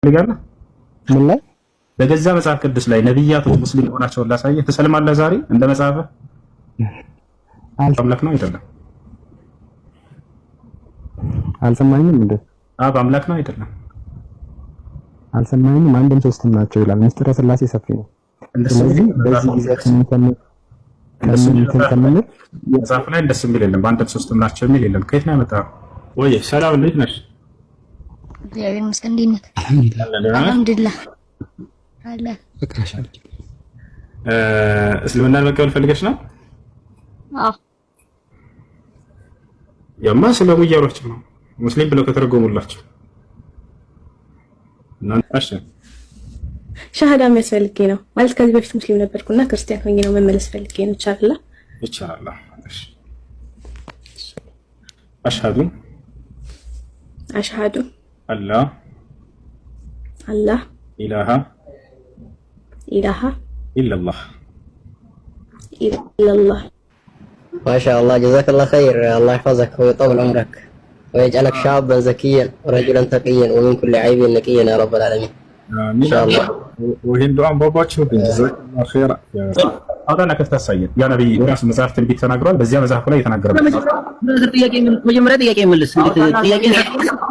ትፈልጋለህ? ምን ላይ በገዛ መጽሐፍ ቅዱስ ላይ ነብያቶች ሙስሊም ሆናቸውን ላሳየህ ትሰልማለህ? ዛሬ እንደ መጽሐፍ አምላክ ነው አይደለም? አልሰማኝም እንዴ? አብ አምላክ ነው አይደለም? አልሰማኝም። አንድም ሶስትም ናቸው ይላል። ምስጢረ ሥላሴ ሰፊ ነው። ስለዚህ በዚህ ጊዜ መጽሐፍ ላይ እንደሱ የሚል የለም። በአንድም ሶስትም ናቸው የሚል የለም። ከየት ነው ያመጣው? ወይ ሰላም፣ እንዴት ነሽ? እግዚአብሔር ይመስገን። እንዴት ነህ? አልሐምዱሊላህ አለ። እስልምናን መቀበል ፈልገሽ ነው? አዎ። ያማ ስለሙ እያሏቸው ነው ሙስሊም ብለው ከተረጎሙላቸው እናንተሽ ሻሃዳ የሚያስፈልጌ ነው ማለት ከዚህ በፊት ሙስሊም ነበርኩና ክርስቲያን ሆኜ ነው መመለስ ፈልጌ ነው። ይቻላል? ይቻላል። እሺ አሽሃዱ አላህ ኢላሃ ኢላላህ ما شاء الله جزاك الله خير الله يحفظك ويطول عمرك ويجعلك شابا زكيا ورجلا تقيا ومن كل عيب نقيا يا رب العالمين ان شاء الله وهين دعاء باباችሁ جزاك الله خير አውጣና ከፍተህ አሳየን። ያ ነብይ ራሱ መጽሐፍ ትንቢት ተናግሯል። በዚያ መጽሐፍ ላይ የተናገረው መጀመሪያ ጥያቄ መልስ። ጥያቄ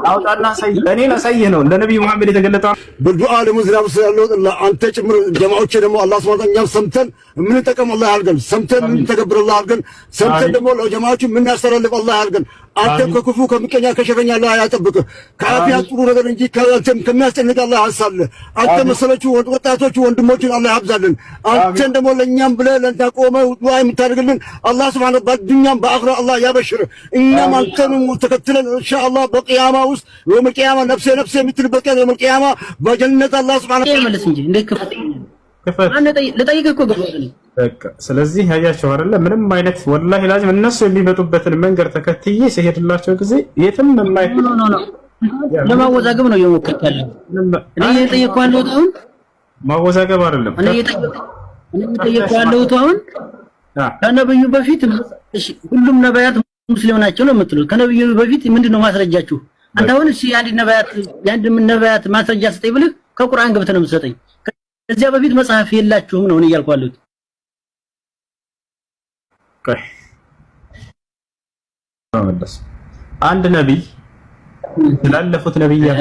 አውጣና አሳየን። እኔ ላሳየህ ነው ለነብዩ መሐመድ የተገለጠው በዱዓ ለሙዝራብ ስላለው አንተ ጭምር ጀማዓዎቼ ደግሞ አላህ Subhanahu Ta'ala ሰምተን ምን ተቀም አላህ ያርገን፣ ሰምተን ምን ተገብር አላህ ያርገን፣ ሰምተን ደግሞ ለጀማዓዎቹ ምን ያስተላልፍ አላህ ያርገን። አንተ ከክፉ ከምቀኛ ከሸረኛ አላህ ያጠብቅ፣ ከአፊያ ጥሩ ነገር እንጂ ከአንተም ከሚያስጨንቅ አላህ ያሳልህ። አንተ መሰሎቹ ወጣቶቹ ወንድሞችን አላህ ያብዛልን። አንተን ደግሞ ለኛም ብለህ ለንታቆመ ዱዓ የምታደርግልን አላህ Subhanahu በዱንያም በአኺራ አላህ ያበሽር። እኛም አንተንም ተከትለን ኢንሻአላህ በቂያማ ውስጥ የውም ቂያማ ነፍሴ ነፍሴ የምትልበት ቀን የውም ቂያማ በጀነት አላህ Subhanahu መልስ እንጂ እንደ ለጠይቅህ እኮ ገባኝ። በቃ ስለዚህ ያያቸው አይደለ ምንም አይነት ወላሂ ላዚም እነሱ የሚመጡበትን መንገድ ተከትዬ ሲሄድላቸው ጊዜ የትም የማይሄድ ለማወዛገብ ነው እየሞከርክ ያለው። እኔ እየጠየቅኩህ ያለሁት አሁን ማወዛገብ አይደለም። እኔ እየጠየቅኩህ ያለሁት አሁን ከነብዩ በፊት እሺ ሁሉም ነብያት ሙስሊም ናቸው ነው የምትሉት። ከነብዩ በፊት ምንድነው ማስረጃችሁ? አንተ አሁን እሺ የአንድ ነብያት ማስረጃ ስጠኝ ብለህ ከቁርአን ገብተህ ነው የምትሰጠኝ። ከዚያ በፊት መጽሐፍ የላችሁም ነው እያልኩ ያለሁት። አንድ ነብይ ስላለፉት ነብያት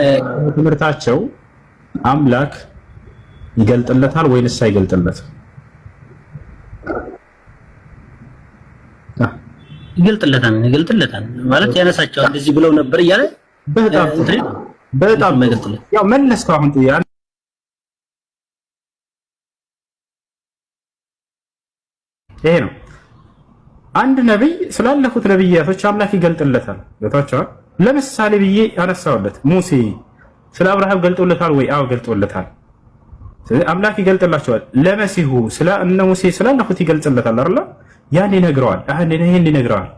ትምህርታቸው አምላክ ይገልጥለታል ወይንስ አይገልጥለትም? ይገልጥለታል ማለት ያነሳቸዋል። እንደዚህ ብለው ነበር እያለ በጣም ያው መለስከው አሁን ይሄ ነው። አንድ ነብይ ስላለፉት ነብያቶች አምላክ ይገልጥለታል። ገብቷቸዋል። ለምሳሌ ብዬ ያነሳውለት ሙሴ ስለ አብርሃም ገልጦለታል ወይ? አዎ ገልጦለታል። ስለዚህ አምላክ ይገልጥላቸዋል። ለመሲሁ ስለ እነ ሙሴ ስላለፉት ይገልጽለታል አይደል? ያን ይነግረዋል። ይሄን ይነግረዋል።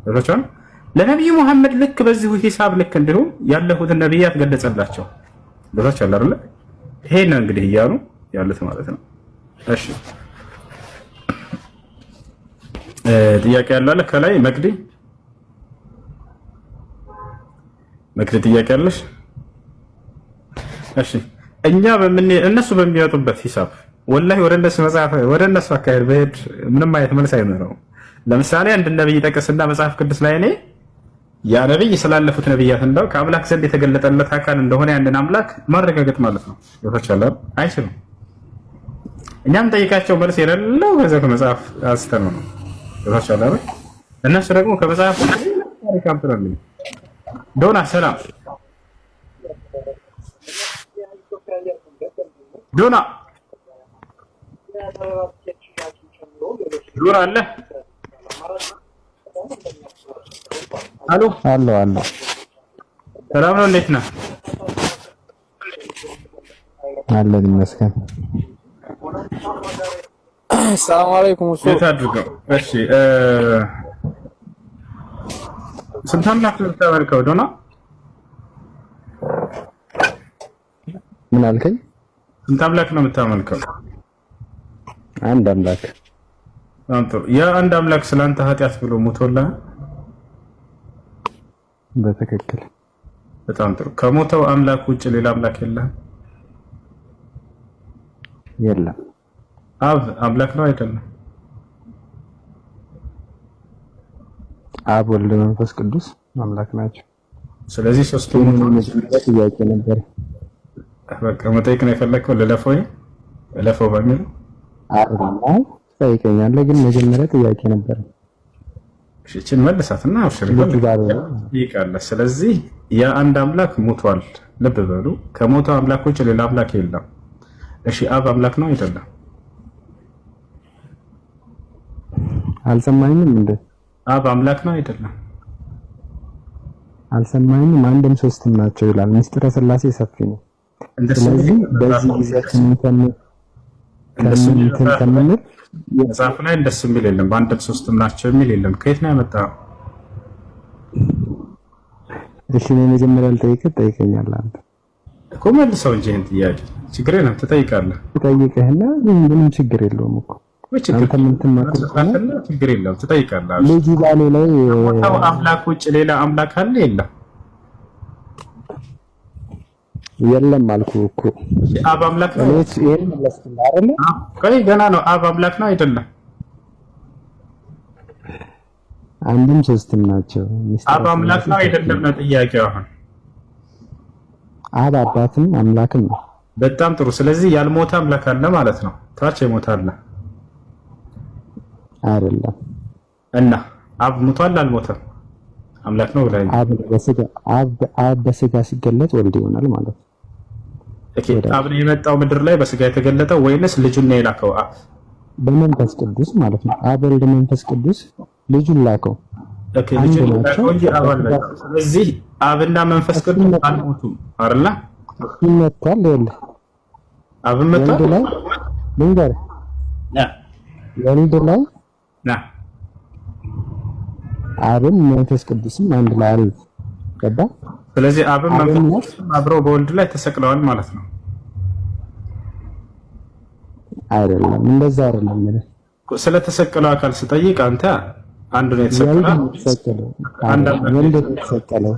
ገብቷቸዋል። ለነብዩ መሐመድ ልክ በዚሁ ሂሳብ ልክ እንዲሁ ያለፉትን ነብያት ገለጸላቸው። ገብቷቸዋል አይደል? ይሄን እንግዲህ እያሉ ያሉት ማለት ነው። እሺ ጥያቄ ያለ ከላይ መቅዲ ጥያቄ አለሽ? እሺ እኛ እነሱ በሚያወጡበት ሂሳብ ወላሂ ወደ እነሱ መጽሐፍ ወደ እነሱ አካሄድ በሄድ ምንም አይነት መልስ አይኖረውም። ለምሳሌ አንድ ነብይ ጠቅስና መጽሐፍ ቅዱስ ላይ እኔ ያ ነብይ ስላለፉት ነብያት እንደው ከአምላክ ዘንድ የተገለጠለት አካል እንደሆነ ያንን አምላክ ማረጋገጥ ማለት ነው። ይፈቻል አይችልም። እኛም ጠይቃቸው መልስ የሌለው ከዚህ ከመጽሐፍ አስተን ነው ይፈቻል። እነሱ ደግሞ ከመጽሐፍ ታሪክ አምጥተዋል። ዶና ሰላም ዶና አለ አሎ ሰላም ነው። እንዴት ነህ? አለን ይመስገን። ሰላም አለይኩም። እንዴት አድርገው? እሺ ስንት አምላክ ነው የምታመልከው ዶና? ምን አልከኝ? ስንት አምላክ ነው የምታመልከው? አንድ አምላክ። አንተ ያ አንድ አምላክ ስላንተ ኃጢአት ብሎ ሞቶልህ? በትክክል። በጣም ጥሩ። ከሞተው አምላክ ውጭ ሌላ አምላክ የለህም? የለም። አብ አምላክ ነው አይደለም? አብ ወልድ መንፈስ ቅዱስ አምላክ ናቸው። ስለዚህ ሶስቱም መጀመሪያ ጥያቄ ነበር። በቃ መጠየቅ ነው የፈለከው? ለለፈው በሚል አይደለም ጠይቀኛለህ፣ ግን መጀመሪያ ጥያቄ ነበር። እሺን መልሳትና አብሽር ይቃለ። ስለዚህ ያ አንድ አምላክ ሞቷል። ልብ በሉ፣ ከሞተው አምላክ ውጭ ሌላ አምላክ የለም። እሺ አብ አምላክ ነው አይደለም? አልሰማኝም እንዴ? አብ አምላክ ነው አይደለም? አልሰማኝም። አንድም ሶስትም ናቸው ይላል። ምስጢረ ሥላሴ ሰፊ ነው። ስለዚህ በዚህ ጊዜያችን ከምንል መጽሐፍ ላይ እንደሱ የሚል የለም። በአንድም ሶስትም ናቸው የሚል የለም። ከየት ነው ያመጣው? እሺ ነው መጀመሪያ ልጠይቅህ፣ ጠይቀኛለህ አንተ እኮ መልሰው እንጂ ይሄን ጥያቄ ችግር የለም ትጠይቃለህ። ትጠይቅህና ምንም ችግር የለውም እኮ አንተ ምን ትማከራለህ? ችግር የለም ትጠይቃለህ። ልጅ ባሌ ላይ አምላክ ውጭ ሌላ አምላክ አለ የለም? የለም አልኩህ እኮ። አብ አምላክ ነው። እኔስ ይሄን መለስኩልህ አይደል? ቆይ ገና ነው። አብ አምላክ ነው አይደለም? አንድም ሶስትም ናቸው። አብ አምላክ ነው አይደለም ነው ጥያቄው። አሁን አብ አባትም አምላክም ነው። በጣም ጥሩ። ስለዚህ ያልሞተ አምላክ አለ ማለት ነው። ታች የሞተ አለ አይደለም? እና አብ ሞቷል አልሞተም? አምላክ ነው ብለኸኝ። አብ በስጋ ሲገለጥ ወልድ ይሆናል ማለት ነው። ኦኬ። አብ ነው የመጣው ምድር ላይ በስጋ የተገለጠው ወይንስ ልጁን ነው የላከው? አብ በመንፈስ ቅዱስ ማለት ነው። አብ ወልድ መንፈስ ቅዱስ ልጁን ላከው። ኦኬ። ልጁን ላከው እንጂ አብ አልመጣም። ስለዚህ አብና መንፈስ ቅዱስ አልሞቱም አይደል? ይመጣል ይኸውልህ። አብ መጣ ላይ ልንገርህ ወልድ ላይ አብን መንፈስ ቅዱስም አንድ ላይ አሉ። ገባ? ስለዚህ አብን መንፈስ ቅዱስም አብረው በወልድ ላይ ተሰቅለዋል ማለት ነው አይደለም? እንደዛ አይደለም ማለት ስለተሰቀለው አካል ስጠይቅ አንተ አንድ ነው የተሰቀለው፣ አንድ ወልድ የተሰቀለው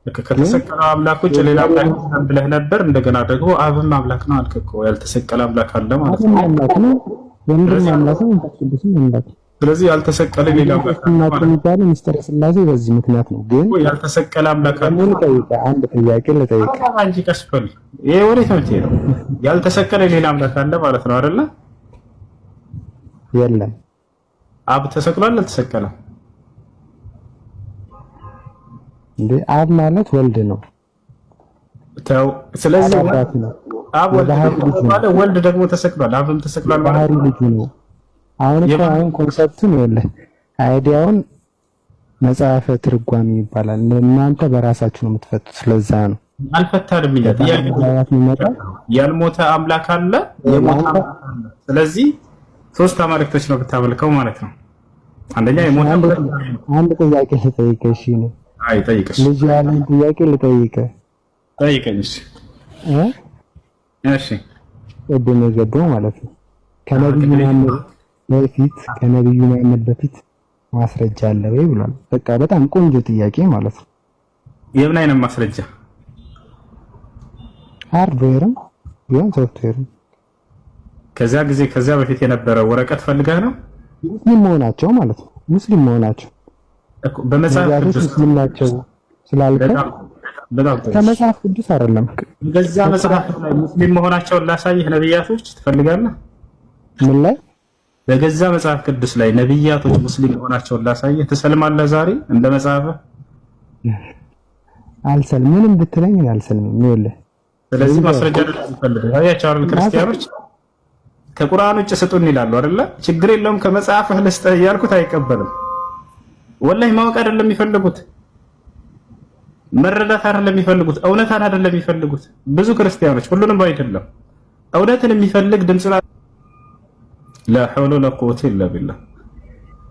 ከተሰቀለው አምላክ ውጭ ሌላ አምላክ ብለህ ነበር። እንደገና ደግሞ አብም አምላክ ነው አልክ እኮ። ያልተሰቀለ አምላክ አለ ማለት ነው። አምላክ ነው፣ ወልድም አምላክ ነው፣ መንፈስ ቅዱስም አምላክ ነው። ስለዚህ ያልተሰቀለ ሌላ አምላክ የሚባለው ምስጢረ ሥላሴ በዚህ ምክንያት ነው። ግን ያልተሰቀለ አምላክ አለ። አንድ ጥያቄ ልጠይቅህ አንቺ ቀስፈል ይሄ ወዴት ነው የምትሄደው? ያልተሰቀለ ሌላ አምላክ አለ ማለት ነው አይደለ? የለም። አብ ተሰቅሏል አልተሰቀለም? እንዴ አብ ማለት ወልድ ነው። ተው። ስለዚህ አብ ወልድ ደግሞ ተሰቅሏል፣ አብም ተሰቅሏል ማለት ነው። ልጁ ነው። አሁን ኮንሰፕቱን ይኸውልህ፣ አይዲያውን መጽሐፈ ትርጓሜ ይባላል። እናንተ በራሳችሁ ነው የምትፈቱት። ስለዛ ነው አልፈታንም። ያልሞተ አምላክ አለ፣ የሞተ አምላክ አለ። ስለዚህ ሶስት አማልክቶች ነው ብታመልከው ማለት ነው። አንደኛ የሞተ አንድ ጥያቄ ልጠይቅህ። እሺ ነው? አይ ጠይቅሽ። ልጅ ያለን ጥያቄ ልጠይቅህ። ጠይቀኝ። እሺ ቅድም የገባው ማለት ነው ከነብዩ መሐመድ በፊት ማስረጃ አለ ወይ ብሏል። በቃ በጣም ቆንጆ ጥያቄ ማለት ነው። የምን አይነት ማስረጃ? ሃርድዌርም ቢሆን ሶፍትዌርም። ከዚያ በፊት የነበረ ወረቀት ፈልገህ ነው? ሙስሊም መሆናቸው ማለት ነው። ሙስሊም መሆናቸው እኮ በመጽሐፍ ቅዱስ ሙስሊም ናቸው ስላልከ ከመጽሐፍ ቅዱስ አይደለም። በዛ መጽሐፍ ላይ ሙስሊም መሆናቸውን ላሳይህ ነብያቶች ትፈልጋለህ? ምን ላይ? በገዛ መጽሐፍ ቅዱስ ላይ ነብያቶች ሙስሊም መሆናቸውን ላሳይህ ትሰልማለህ? ዛሬ እንደ መጽሐፍ አልሰልም። ምንም ብትለኝ አልሰልምም። ይኸውልህ ስለዚህ ማስረጃ ትፈልጋለህ? ያያቸው አይደል? ክርስቲያኖች ከቁርአን ውጭ ስጡን ይላሉ አይደለ? ችግር የለውም ከመጽሐፍህ ልስጥህ እያልኩት አይቀበልም። ወላሂ ማወቅ አይደለም የሚፈልጉት፣ መረዳት አይደለም የሚፈልጉት፣ እውነታን አይደለም የሚፈልጉት። ብዙ ክርስቲያኖች፣ ሁሉንም አይደለም፣ እውነትን የሚፈልግ ድምጽ ላ ሐውለ ወላ ቁወተ ኢላ ቢላህ።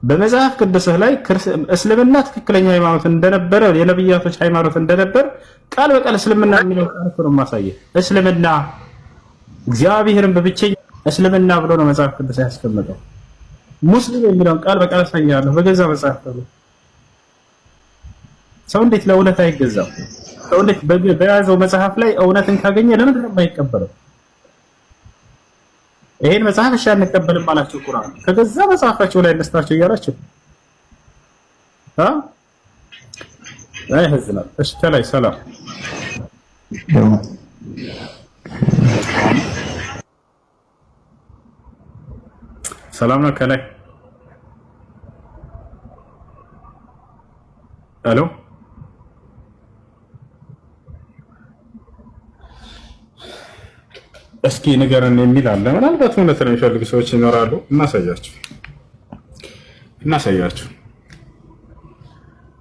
በመጽሐፍ ቅዱስህ ላይ እስልምና ትክክለኛ ሃይማኖት እንደነበረ የነብያቶች ሃይማኖት እንደነበር ቃል በቃል እስልምና የሚለው ቃል ነው ማሳየህ። እስልምና እግዚአብሔርን በብቸኛ እስልምና ብሎ ነው መጽሐፍ ቅዱስ ያስቀመጠው። ሙስሊም የሚለውን ቃል በቃል አሳያለሁ በገዛ መጽሐፍ ነው። ሰው እንዴት ለእውነት አይገዛም? ሰው እንዴት በያዘው መጽሐፍ ላይ እውነትን ካገኘ ለምን ነው የማይቀበለው? ይሄን መጽሐፍ እሺ አንቀበልም አላችሁ። ቁርአን ከገዛ መጽሐፋቸው ላይ ነስታችሁ እያላችሁ ያህዝናል። እሺ ከላይ ሰላም ሰላም ነው ከላይ ሄሎ እስኪ ንገረን የሚል አለ። ምናልባት እውነት ነው የሚፈልጉ ሰዎች ይኖራሉ። እናሳያችሁ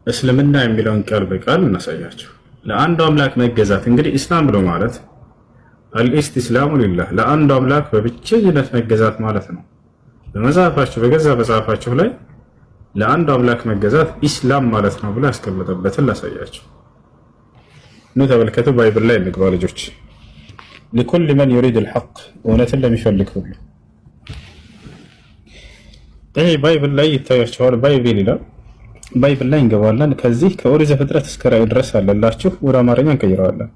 እስልምና የሚለውን ቃል በቃል እናሳያችሁ። ለአንዱ አምላክ መገዛት እንግዲህ ኢስላም ብሎ ማለት አልኢስቲስላሙ ሊላህ ለአንዱ አምላክ በብቸኝነት መገዛት ማለት ነው። በመጽሐፋችሁ በገዛ መጽሐፋችሁ ላይ ለአንዱ አምላክ መገዛት ኢስላም ማለት ነው ብሎ ያስቀመጠበትን ላሳያችሁ። ነው ተመልከቱ። ባይብል ላይ እንግባ ልጆች። لكل من يريد الحق እውነትን ለሚፈልግ ሁሉ ይሄ ባይብል ላይ ይታያችኋል። ባይብል ይላል። ባይብል ላይ እንገባለን። ከዚህ ከኦሪት ዘፍጥረት እስከ ራእይ ድረስ አለላችሁ። ወደ አማርኛ እንቀይረዋለን።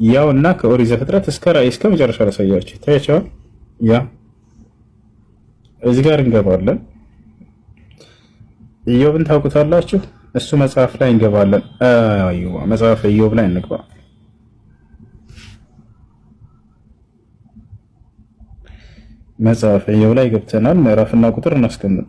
ያውና ከኦሪት ዘፍጥረት እስከ ራእይ እስከ መጨረሻ ላሳያችሁ። ይታያችኋል። ያ እዚህ ጋር እንገባለን። ኢዮብን ታውቁታላችሁ። እሱ መጽሐፍ ላይ እንገባለን። አይዋ መጽሐፍ ኢዮብ ላይ እንግባ። መጽሐፍ ኢዮብ ላይ ገብተናል። ምዕራፍና ቁጥር እናስቀምጥ።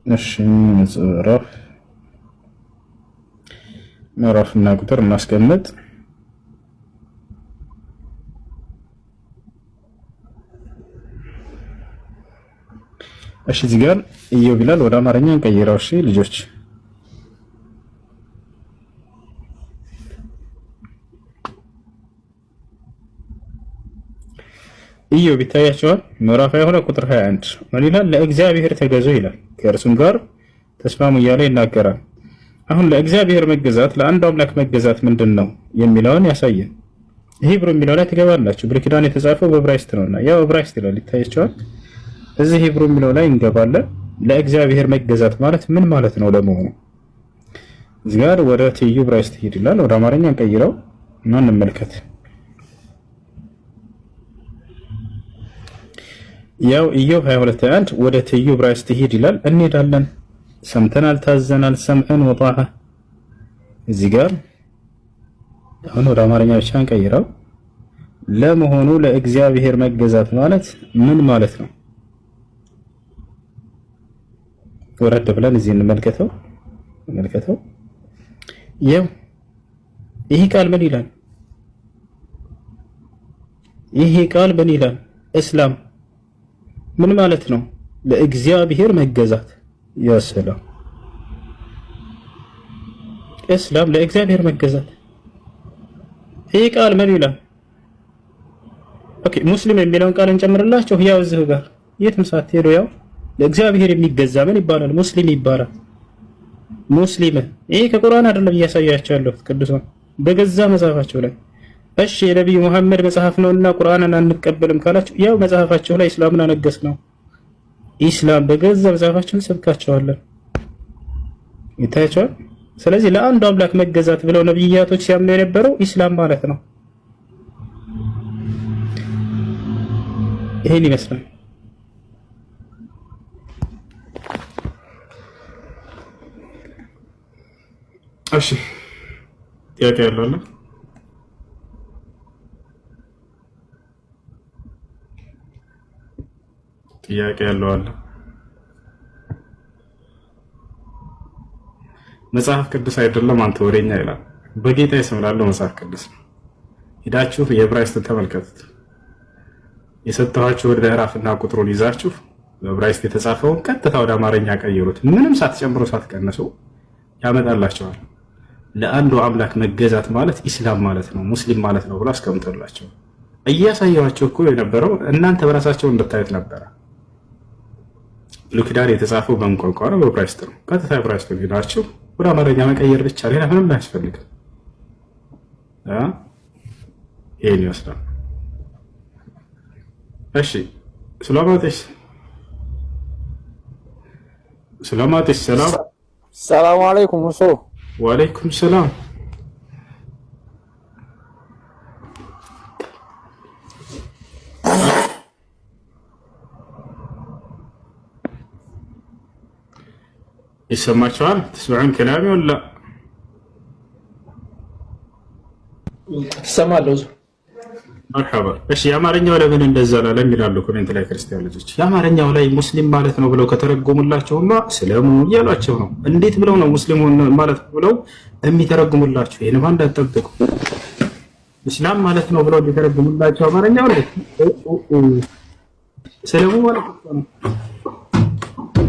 እሺ ምዕራፍና ቁጥር እናስቀምጥ። እሺ እዚህ ጋር ኢዮብ ይላል። ወደ አማርኛ እንቀይረው። እሺ ልጆች ኢዮብ ይታያቸዋል። ምዕራፍ 20 ቁጥር 21 ምን ይላል? ለእግዚአብሔር ተገዙ ይላል፣ ከእርሱም ጋር ተስማሙ እያለ ይናገራል። አሁን ለእግዚአብሔር መገዛት ለአንዱ አምላክ መገዛት ምንድን ነው የሚለውን ያሳየን። ሂብሩ የሚለው ላይ ትገባላችሁ። ብሉይ ኪዳን የተጻፈው በዕብራይስጥ ነውና ያው ዕብራይስጥ ይላል ይታያቸዋል። እዚህ ሂብሩ የሚለው ላይ እንገባለን። ለእግዚአብሔር መገዛት ማለት ምን ማለት ነው ለመሆኑ? እዚህ ጋር ወደ ትይዩ ዕብራይስጥ ሂድ ይላል። ወደ አማርኛ እንቀይረው እና እንመልከት። ያው ኢዮብ 22:1 ወደ ትይዩ ዕብራይስጥ ሂድ ይላል። እንሄዳለን። ሰምተናል፣ ታዘናል፣ ሰምዐን ወጣዐ። እዚህ ጋር አሁን ወደ አማርኛ ብቻ እንቀይረው። ለመሆኑ ለእግዚአብሔር መገዛት ማለት ምን ማለት ነው? ወረድ ብለን እዚህ እንመልከተው። ያው ይሄ ቃል ምን ይላል? ይሄ ቃል ምን ይላል? እስላም ምን ማለት ነው? ለእግዚአብሔር መገዛት። ያ ሰላም እስላም ለእግዚአብሔር መገዛት። ይሄ ቃል ምን ይላል? ኦኬ ሙስሊም የሚለውን ቃል እንጨምርላችሁ። ያው እዚህ ጋር የትም ሳትሄዱ ያው ለእግዚአብሔር የሚገዛ ምን ይባላል? ሙስሊም ይባላል። ሙስሊም ይሄ ከቁርአን አይደለም እያሳያቸው ያለው ቅዱሳን በገዛ መጽሐፋቸው ላይ። እሺ የነብዩ መሐመድ መጽሐፍ ነውና ቁርአንን አንቀበልም ካላችሁ ያው መጽሐፋቸው ላይ እስላምን አነገስ ነው። ኢስላም በገዛ መጽሐፋቸው ሰብካቸዋለን። ይታያቸዋል። ስለዚህ ለአንዱ አምላክ መገዛት ብለው ነብያቶች ሲያምኑ የነበረው ኢስላም ማለት ነው። ይሄን ይመስላል። እሺ ጥያቄ ያለው አለ? ጥያቄ ያለው አለ? መጽሐፍ ቅዱስ አይደለም አንተ ወሬኛ ይላል። በጌታ ስም ላለው መጽሐፍ ቅዱስ ነው። ሄዳችሁ የዕብራይስጥን ተመልከቱት። የሰጠኋችሁ ወደ ምዕራፍና ቁጥሩን ይዛችሁ በዕብራይስጥ የተጻፈውን ቀጥታ ወደ አማርኛ ቀይሩት። ምንም ሳትጨምሩ ሳትቀንሱ ያመጣላችኋል። ለአንዱ አምላክ መገዛት ማለት ኢስላም ማለት ነው፣ ሙስሊም ማለት ነው ብሎ አስቀምጦላቸው እያሳያቸው እኮ የነበረው እናንተ በራሳቸው እንድታዩት ነበረ። ብሉይ ኪዳን የተጻፈው በቋንቋ ነው፣ በዕብራይስጥ ነው። ቀጥታ ዕብራይስጥ ሄዳችሁ ወደ አማርኛ መቀየር ብቻ፣ ሌላ ምንም አያስፈልግም። ይሄን ይወስዳል። እሺ ስለማውጣሽ ሰላማት ሰላም ሰላም አለይኩም እሱ ወአለይኩም ሰላም ይሰማችኋል? تسمعون كلامي ولا ትሰማለህ? መርሐባ። እሺ የአማርኛው ለምን እንደዛ ላለም ይላሉ ኮሜንት ላይ ክርስቲያን ልጆች። የአማርኛው ላይ ሙስሊም ማለት ነው ብለው ከተረጎሙላቸውማ ስለሙ እያሏቸው ነው። እንዴት ብለው ነው ሙስሊም ማለት ብለው የሚተረጉሙላቸው? ይሄን ማን እንዳትጠብቁ እስላም ማለት ነው ብለው ሊተረጉሙላቸው አማርኛው ላይ ስለሙ ማለት ነው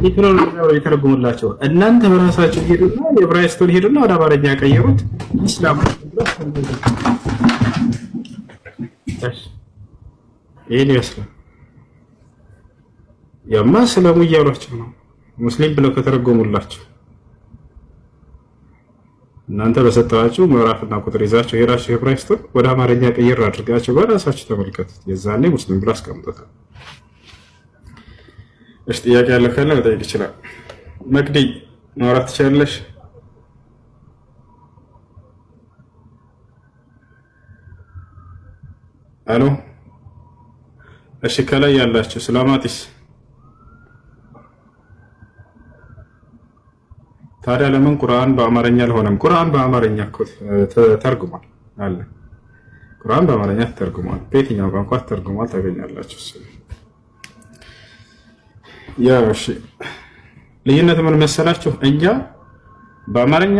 ይትኖር የተረጉሙላቸው። እናንተ በራሳችሁ ሄዱና የዕብራይስጡን ሄዱና ወደ አማርኛ ቀየሩት። እስላም ይሄን ይመስላል። ያማ ስለሙ እያሏቸው ነው ሙስሊም ብለው ከተረጎሙላቸው። እናንተ በሰጣችሁ ምዕራፍና ቁጥር ይዛችሁ ሄዳችሁ የዕብራይስጡን ወደ አማርኛ ቀየር አድርጋችሁ በራሳችሁ ተመልከቱት። የዛኔ ሙስሊም ብለው አስቀምጡታል። እሺ ጥያቄ ያለ ካለ መጠየቅ ይችላል። መቅዲ ማውራት ትችላለሽ? አሎ እሺ ከላይ ያላችሁ ሰላማቲስ ታዲያ ለምን ቁርአን በአማርኛ አልሆነም? ቁርአን በአማርኛ እኮ ተርጉሟል አለ። ቁርአን በአማርኛ ተርጉሟል። በየትኛው ቋንቋ ተርጉሟል ታገኛላችሁ። ያው እሺ ልዩነት ምን መሰላችሁ? እኛ በአማርኛ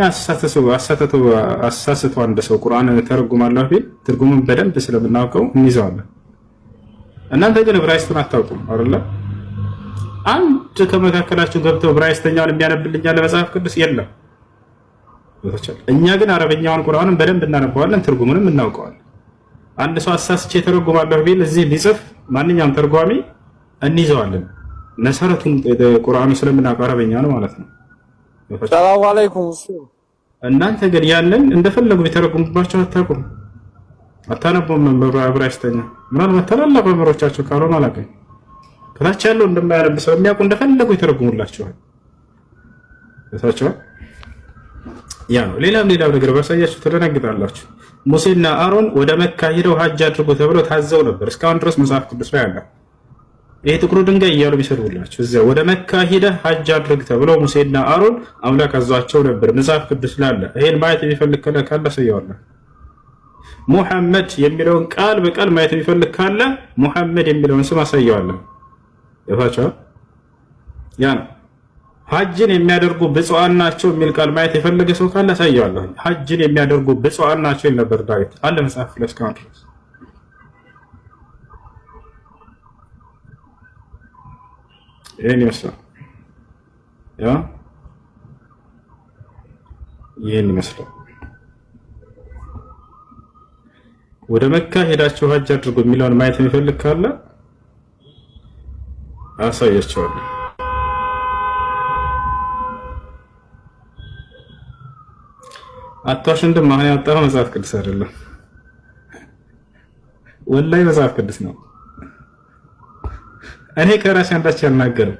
አሳስቶ አንድ ሰው ቁርአን ተርጉማለሁ ቢል ትርጉሙን በደንብ ስለምናውቀው እንይዘዋለን። እናንተ ግን ዕብራይስጡን አታውቁም አይደለ? አንድ ከመካከላችሁ ገብተው ዕብራይስተኛውን የሚያነብልኛል ለመጽሐፍ ቅዱስ የለም። እኛ ግን አረበኛውን ቁርአንን በደንብ እናነባዋለን፣ ትርጉሙንም እናውቀዋለን። አንድ ሰው አሳስቼ ተረጉማለሁ ቢል እዚህ ቢጽፍ ማንኛውም ተርጓሚ እንይዘዋለን። መሰረቱን ቁርአኑ ስለምናውቀው አረበኛ ነው ማለት ነው። ሰላም አለይኩም እሱ እናንተ ግን ያንን እንደፈለጉ ቢተረጉሙባቸው አታውቁም፣ አታነቡም። ዕብራይስተኛ ምናልባት ታላላቅ መምህሮቻቸው ካልሆነ አላውቅም። ከታች ያለው እንደማያነብ ሰው የሚያውቁ እንደፈለጉ ይተረጉሙላቸዋል። ታቻው ያ ነው። ሌላም ነገር ባሳያችሁ ትደነግጣላችሁ። ሙሴና አሮን ወደ መካ ሄደው ሀጅ አድርጎ ተብለው ታዘው ነበር። እስካሁን ድረስ መጽሐፍ ቅዱስ ላይ አለ። ይሄ ጥቁሩ ድንጋይ እያሉ ቢሰሩላችሁ እዚያ ወደ መካ ሄደህ ሀጅ አድርግ ተብለው ሙሴና አሮን አምላክ አዟቸው ነበር። መጽሐፍ ቅዱስ ላይ አለ። ይሄን ማየት የሚፈልግ ካለ ሰየዋለሁ። ሙሐመድ የሚለውን ቃል በቃል ማየት የሚፈልግ ካለ ሙሐመድ የሚለውን ስም አሳየዋለሁ። ይፋቻው ያ ነው። ሀጅን የሚያደርጉ ብፁዓን ናቸው የሚል ቃል ማየት የፈለገ ሰው ካለ አሳየዋለሁ። ሀጅን የሚያደርጉ ብፁዓን ናቸው ይል ነበር ዳዊት። አለ መጽሐፍ ላይ እስካሁን ድረስ። ይሄን ይመስላል። ይሄን ይመስላል። ወደ መካ ሄዳችሁ ሀጅ አድርጉ የሚለውን ማየት የሚፈልግ ካለ አሳያቸዋለሁ። አቷሽ እንደማህ ያወጣው መጽሐፍ ቅዱስ አይደለም፣ ወላሂ መጽሐፍ ቅዱስ ነው። እኔ ከራሴ አንዳች አልናገርም፣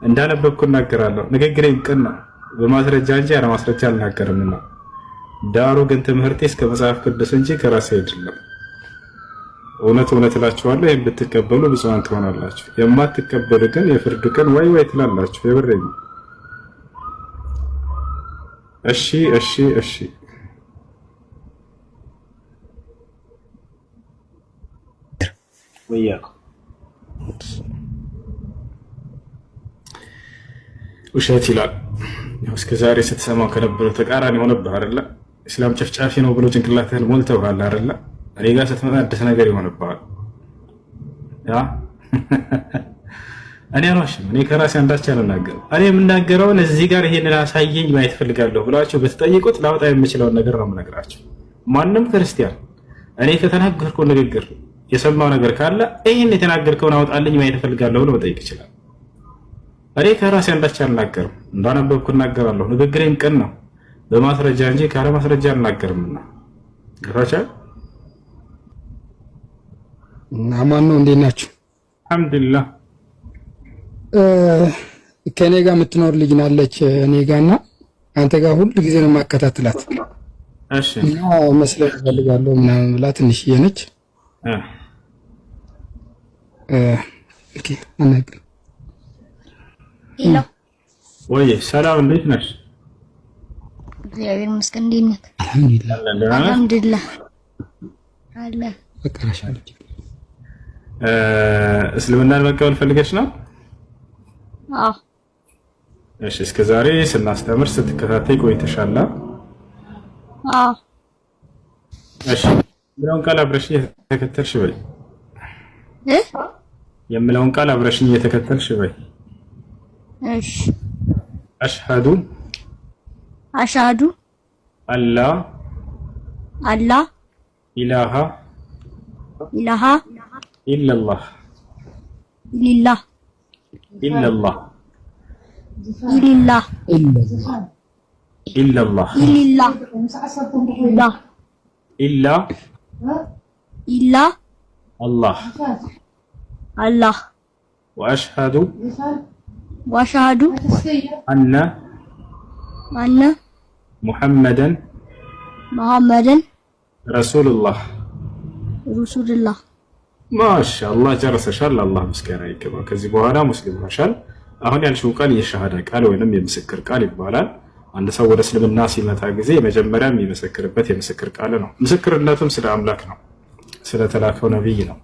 እንዳነበብኩ እናገራለሁ። ንግግሬም ቅን ነው፣ በማስረጃ እንጂ ያለ ማስረጃ አልናገርምና። ዳሩ ግን ትምህርቴ እስከ መጽሐፍ ቅዱስ እንጂ ከራሴ አይደለም። እውነት እላችኋለሁ፣ ይሄን ብትቀበሉ ብፁዓን ትሆናላችሁ። የማትቀበሉ ግን የፍርድ ቀን ወይ ትላላችሁ። የብሬኝ እሺ ወያኩ ውሸት ይላል። እስከ ዛሬ ስትሰማው ከነበረው ተቃራኒ ሆነብህ አይደለ? እስላም ጨፍጫፊ ነው ብሎ ጭንቅላትህን ሞልተውሃል አይደለ? እኔ ጋር ስትመጣ አዲስ ነገር ይሆንብሃል። ያ እኔ አልዋሽም። እኔ ከራሴ አንዳች አልናገርም። እኔ የምናገረውን እዚህ ጋር ይሄንን አሳየኝ ማየት ፈልጋለሁ ብላችሁ ብትጠይቁት ላውጣ የምችለውን ነገር ነው የምነግራችሁ። ማንም ክርስቲያን እኔ ከተናገርኩ ንግግር የሰማው ነገር ካለ ይሄን የተናገርከውን አውጣልኝ ማየት ፈልጋለሁ ብሎ መጠየቅ ይችላል። እኔ ከራሴ አንዳች አልናገርም፣ እንዳነበብኩ እናገራለሁ። ንግግሬም ቅን ነው፣ በማስረጃ እንጂ ካለ ማስረጃ አልናገርምና። ገፋቻ አማን ነው። እንዴት ናችሁ? አልሐምዱሊላህ። ከኔ ጋር የምትኖር ልጅ ናለች እኔ ጋርና አንተ ጋር ሁሉ ጊዜ ነው ማከታተላት። እሺ እና መስለህ ፈልጋለሁ ምናምን ብላ ትንሽዬ ነች። ኦኬ አናግር ሄሎ ወይ ሰላም እንዴት ነሽ? እግዚአብሔር ይመስገን እንዴት ነህ? አልሐምዱሊላህ አልሐምዱሊላህ አለ በቃሽ። እስልምናን መቀበል ፈልገሽ ነው? አዎ። እሺ እስከ ዛሬ ስናስተምር ስትከታተይ ቆይተሻል? አዎ። እሺ የምለውን ቃል አብረሽኝ እየተከተልሽ በይ። የምለውን ቃል አብረሽኝ እየተከተልሽ በይ። እሺ አሽሀዱ አላ ኢላሃ ኢላላህ ኢላላህ ኢላ አላህ ወአሽሀዱ አነ ሙሐመደን ረሱሉላህ ማሻአላህ ጨርሰሻል። አላህ ምስጋና ይገባው። ከዚህ በኋላ ሙስሊም ሆነሻል። አሁን ያልሽው ቃል የሸሃዳ ቃል ወይንም የምስክር ቃል ይባላል። አንድ ሰው ወደ እስልምና ሲመጣ ጊዜ መጀመሪያ የሚመሰክርበት የምስክር ቃል ነው። ምስክርነቱም ስለ አምላክ ነው፣ ስለተላከው ነብይ ነው።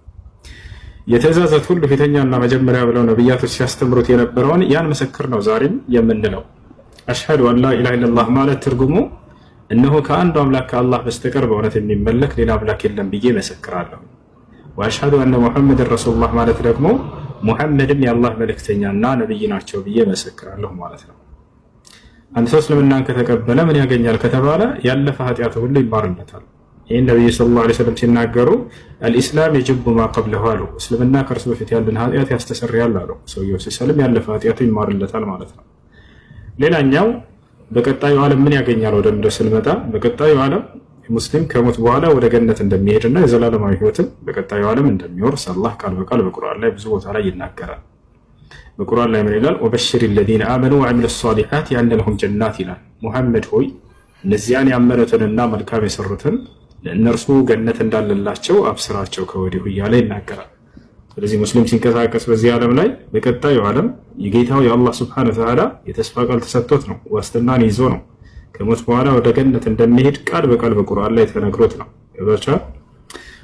የትእዛዛት ሁሉ ፊተኛና መጀመሪያ ብለው ነብያቶች ሲያስተምሩት የነበረውን ያን ምስክር ነው ዛሬም የምንለው። አሽሀዱ አን ላ ኢላሃ ኢለላህ ማለት ትርጉሙ እነሆ ከአንዱ አምላክ ከአላህ በስተቀር በእውነት የሚመለክ ሌላ አምላክ የለም ብዬ መሰክራለሁ። ወአሽሀዱ አነ ሙሐመድን ረሱሉላህ ማለት ደግሞ ሙሐመድም የአላህ መልእክተኛና ነብይ ናቸው ብዬ መሰክራለሁ ማለት ነው። አንድ ሰው እስልምናን ከተቀበለ ምን ያገኛል ከተባለ ያለፈ ኃጢአቱ ሁሉ ይማርለታል። ይህን ነብዩ ሰለላሁ ዐለይሂ ወሰለም ሲናገሩ አልኢስላም የጅቡ ማ ቀብለሁ አሉ። እስልምና ከእርሱ በፊት ያለን ኃጢአት ያስተሰርያል አሉ። ሰውየው ሲሰልም ያለፈ ኃጢአቱ ይማርለታል ማለት ነው። ሌላኛው በቀጣዩ ዓለም ምን ያገኛል ወደ ምድር ስንመጣ በቀጣዩ ዓለም ሙስሊም ከሞት በኋላ ወደ ገነት እንደሚሄድና የዘላለማዊ ህይወትን በቀጣዩ ዓለም እንደሚወርስ አላህ ቃል በቃል በቁርአን ላይ ብዙ ቦታ ላይ ይናገራል። በቁርአን ላይ ምን ይላል? ወበሽር الذين آمنوا وعملوا الصالحات أن لهم جنات ይላል። ሙሐመድ ሆይ እነዚያን ያመኑትንና መልካም የሰሩትን ለእነርሱ ገነት እንዳለላቸው አብስራቸው ከወዲሁ እያለ ይናገራል። ስለዚህ ሙስሊም ሲንቀሳቀስ በዚህ ዓለም ላይ በቀጣዩ ዓለም የጌታው የአላህ ሱብሓነሁ ወተዓላ የተስፋ ቃል ተሰጥቶት ነው፣ ዋስትናን ይዞ ነው ከሞት በኋላ ወደ ገነት እንደሚሄድ ቃል በቃል በቁርአን ላይ ተነግሮት ነው። ገባችሁ?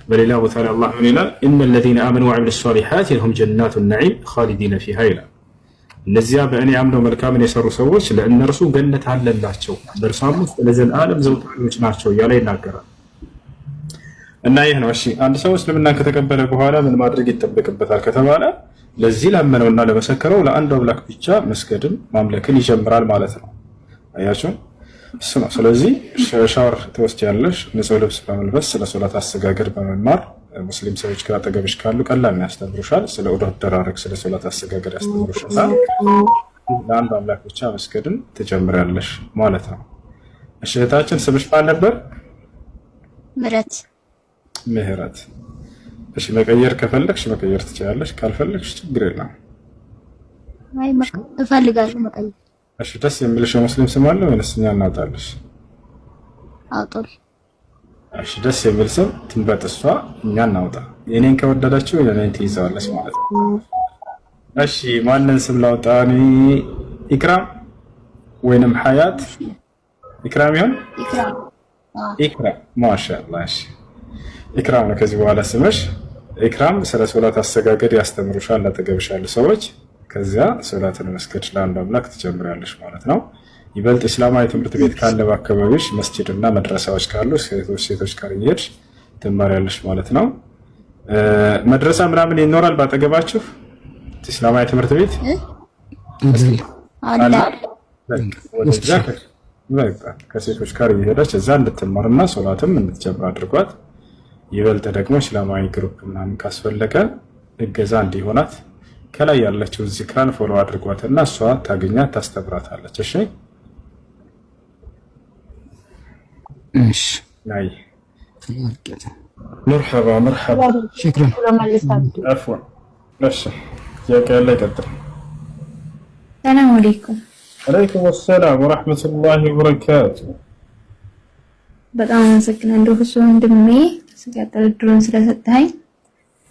በሌላ ቦታ ላይ አላህ ምን ይላል? ኢነ الذين آمنوا وعملوا الصالحات لهم جنات النعيم خالدين فيها ይላል። እነዚያ በእኔ አምነው መልካምን የሰሩ ሰዎች ለእነርሱ ገነት አለላቸው በእርሷም ውስጥ ለዘላለም ዘውታሪዎች ናቸው እያለ ይናገራል። እና ይህ ነው። እሺ አንድ ሰው እስልምናን ከተቀበለ በኋላ ምን ማድረግ ይጠበቅበታል ከተባለ ለዚህ ላመነውና ለመሰከረው ለአንድ አምላክ ብቻ መስገድን ማምለክን ይጀምራል ማለት ነው። አያችሁ እሱ ነው። ስለዚህ ሻወር ትወስጃለሽ፣ ንጹህ ልብስ በመልበስ ስለ ሶላት አሰጋገድ በመማር ሙስሊም ሰዎች ጋር አጠገብሽ ካሉ ቀላል ያስተምሩሻል። ስለ ዑዱ አደራረግ፣ ስለ ሶላት አሰጋገድ ያስተምሩሻል። ለአንድ አምላክ ብቻ መስገድን ትጀምሪያለሽ ማለት ነው። እሺ እህታችን ስምሽ ማን ነበር? ምህረት። እሺ መቀየር ከፈለግሽ መቀየር ትችላለሽ፣ ካልፈለግሽ ችግር የለም። አይ እፈልጋለሁ መቀየር። እሺ ደስ የሚልሽ የሙስሊም ስም አለ ወይስ እኛ እናውጣልሽ? አውጣል። እሺ ደስ የሚል ስም ትምረጥ እሷ፣ እኛ እናውጣ። የኔን ከወደዳችሁ የኔን ትይዛለች ማለት ነው። እሺ ማንን ስም ላውጣ? እኔ ኢክራም ወይንም ሐያት? ኢክራም ይሁን? ኢክራም ማሻአላህ። እሺ ኢክራም ነው ከዚህ በኋላ ስምሽ። ኢክራም ስለ ሶላት አሰጋገድ ያስተምሩሻል አጠገብሻል ሰዎች። ከዚያ ሶላትን መስገድ ለአንድ አምላክ ትጀምሪያለሽ ማለት ነው። ይበልጥ እስላማዊ ትምህርት ቤት ካለ በአካባቢሽ መስጂድና መድረሳዎች ካሉ ሴቶች ጋር እየሄድሽ ትማሪያለሽ ማለት ነው። መድረሳ ምናምን ይኖራል ባጠገባችሁ? እስላማዊ ትምህርት ቤት አለ። ከሴቶች ጋር እየሄደች እዛ እንድትማርና ሶላትም እንድትጀምር አድርጓት። ይበልጥ ደግሞ እስላማዊ ግሩፕ ምናምን ካስፈለገ እገዛ እንዲሆናት ከላይ ያለችው ዚክራን ፎሎ አድርጓትና እሷ ታገኛት ታስተምራታለች። እሺ እሺ ናይ مرحبا مرحبا شكرا عفوا እሺ ያቀለ ይቀጥል ሰላም አለይኩም። ወአለይኩም ሰላም ወራህመቱላሂ ወበረካቱ። በጣም አመሰግናለሁ እሱ ወንድሜ ስቀጥል ድሮን ስለሰጠኸኝ።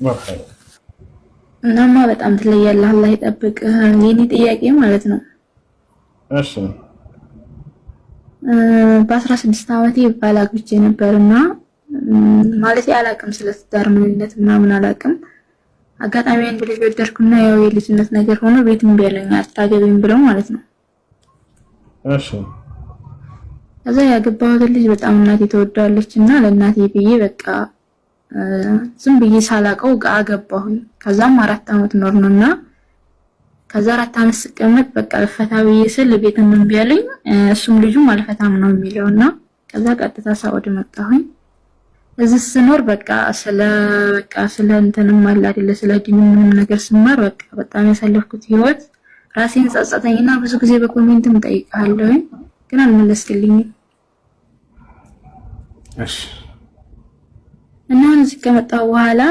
መርሐባ። እናማ በጣም ትለያለህ፣ አላህ ይጠብቅህ። የኔ ጥያቄ ማለት ነው እሺ በ16 ዓመቴ ባል አግብቼ ነበርና ማለት አላቅም ስለ ትዳር ምንነት ምናምን አላቅም። አጋጣሚ አንድ ልጅ ወደድኩና ያው የልጅነት ነገር ሆኖ ቤትም ቢያለኝ አታገቢም ብለው ማለት ነው። እሺ ከዛ ያገባሁት ልጅ በጣም እናቴ ተወዳለችና ለእናቴ ብዬ በቃ ዝም ብዬ ሳላቀው አገባሁኝ። ከዛም 4 ዓመት ኖርንና ከዛ 4 ዓመት ስቀመጥ በቃ ልፈታ ብዬ ስል ቤትም ቢያለኝ እሱም ልጁም አልፈታም ነው የሚለውና ከዛ ቀጥታ ሳውዲ መጣሁኝ። እዚህ ስኖር በቃ ስለ እንትንም አለ አይደለ ስለ ዲን ምንም ነገር ስማር በቃ በጣም ያሳለፍኩት ህይወት ራሴን ጸጸተኝና ብዙ ጊዜ በኮሜንትም ጠይቃለሁ ግን አልመለስክልኝም። እሺ እና እዚህ ከመጣሁ በኋላ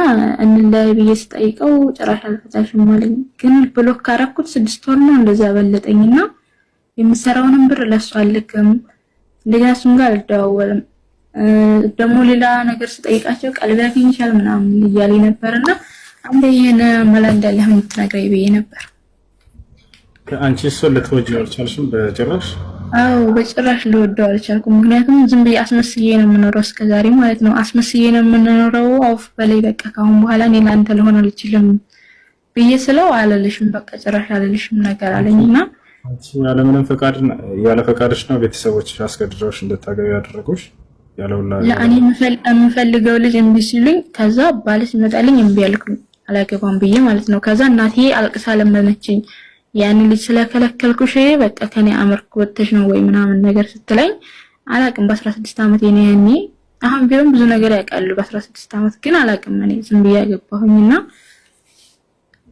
እንላይ ብዬ ስጠይቀው ጭራሽ አልፈታሽም አለኝ። ግን ብሎክ ካረኩት 6 ወር ነው እንደዛ ያበለጠኝና የምሰራውንም ብር ለሱ አልልክም እንደገና እሱም ጋር አልደዋወልም። ደግሞ ሌላ ነገር ስጠይቃቸው ቀልብ ያገኝሻል ምናምን እያለኝ ነበርና አንዴ ይሄን መላ እንዳለህ የምትነግረኝ ብዬ ነበር። ከአንቺ እሱ ልትወጂው አልቻልሽም በጭራሽ? አዎ በጭራሽ ልወደው አልቻልኩም። ምክንያቱም ዝም ብዬ አስመስዬ ነው የምኖረው እስከዛሬ ማለት ነው። አስመስዬ ነው የምኖረው። አውፍ በላይ በቃ ካሁን በኋላ እኔ ላንተ ልሆን አልችልም ብዬ ስለው አለልሽም በቃ ጭራሽ አለልሽም ነገር አለኝና አንቺ ያለምንም ፈቃድ ያለ ፈቃድሽ ነው ቤተሰቦች አስገድደውሽ እንድታገቢ ያደረጉሽ? ያለውላ ለአኔ የምፈልገው ልጅ እምቢ ሲሉኝ ከዛ ባልስ ይመጣልኝ እምቢ አልኩኝ አላገባም ብዬ ማለት ነው። ከዛ እናቴ አልቅሳ ለመነችኝ። ያን ልጅ ስለከለከልኩሽ በቃ ከኔ አመርኩ ወጥተሽ ነው ወይ ምናምን ነገር ስትለኝ አላቅም። በ16 ዓመት የኔ ያኔ አሁን ቢሆን ብዙ ነገር ያውቃሉ። በ16 ዓመት ግን አላቅም እኔ ዝም ብዬ ያገባሁኝና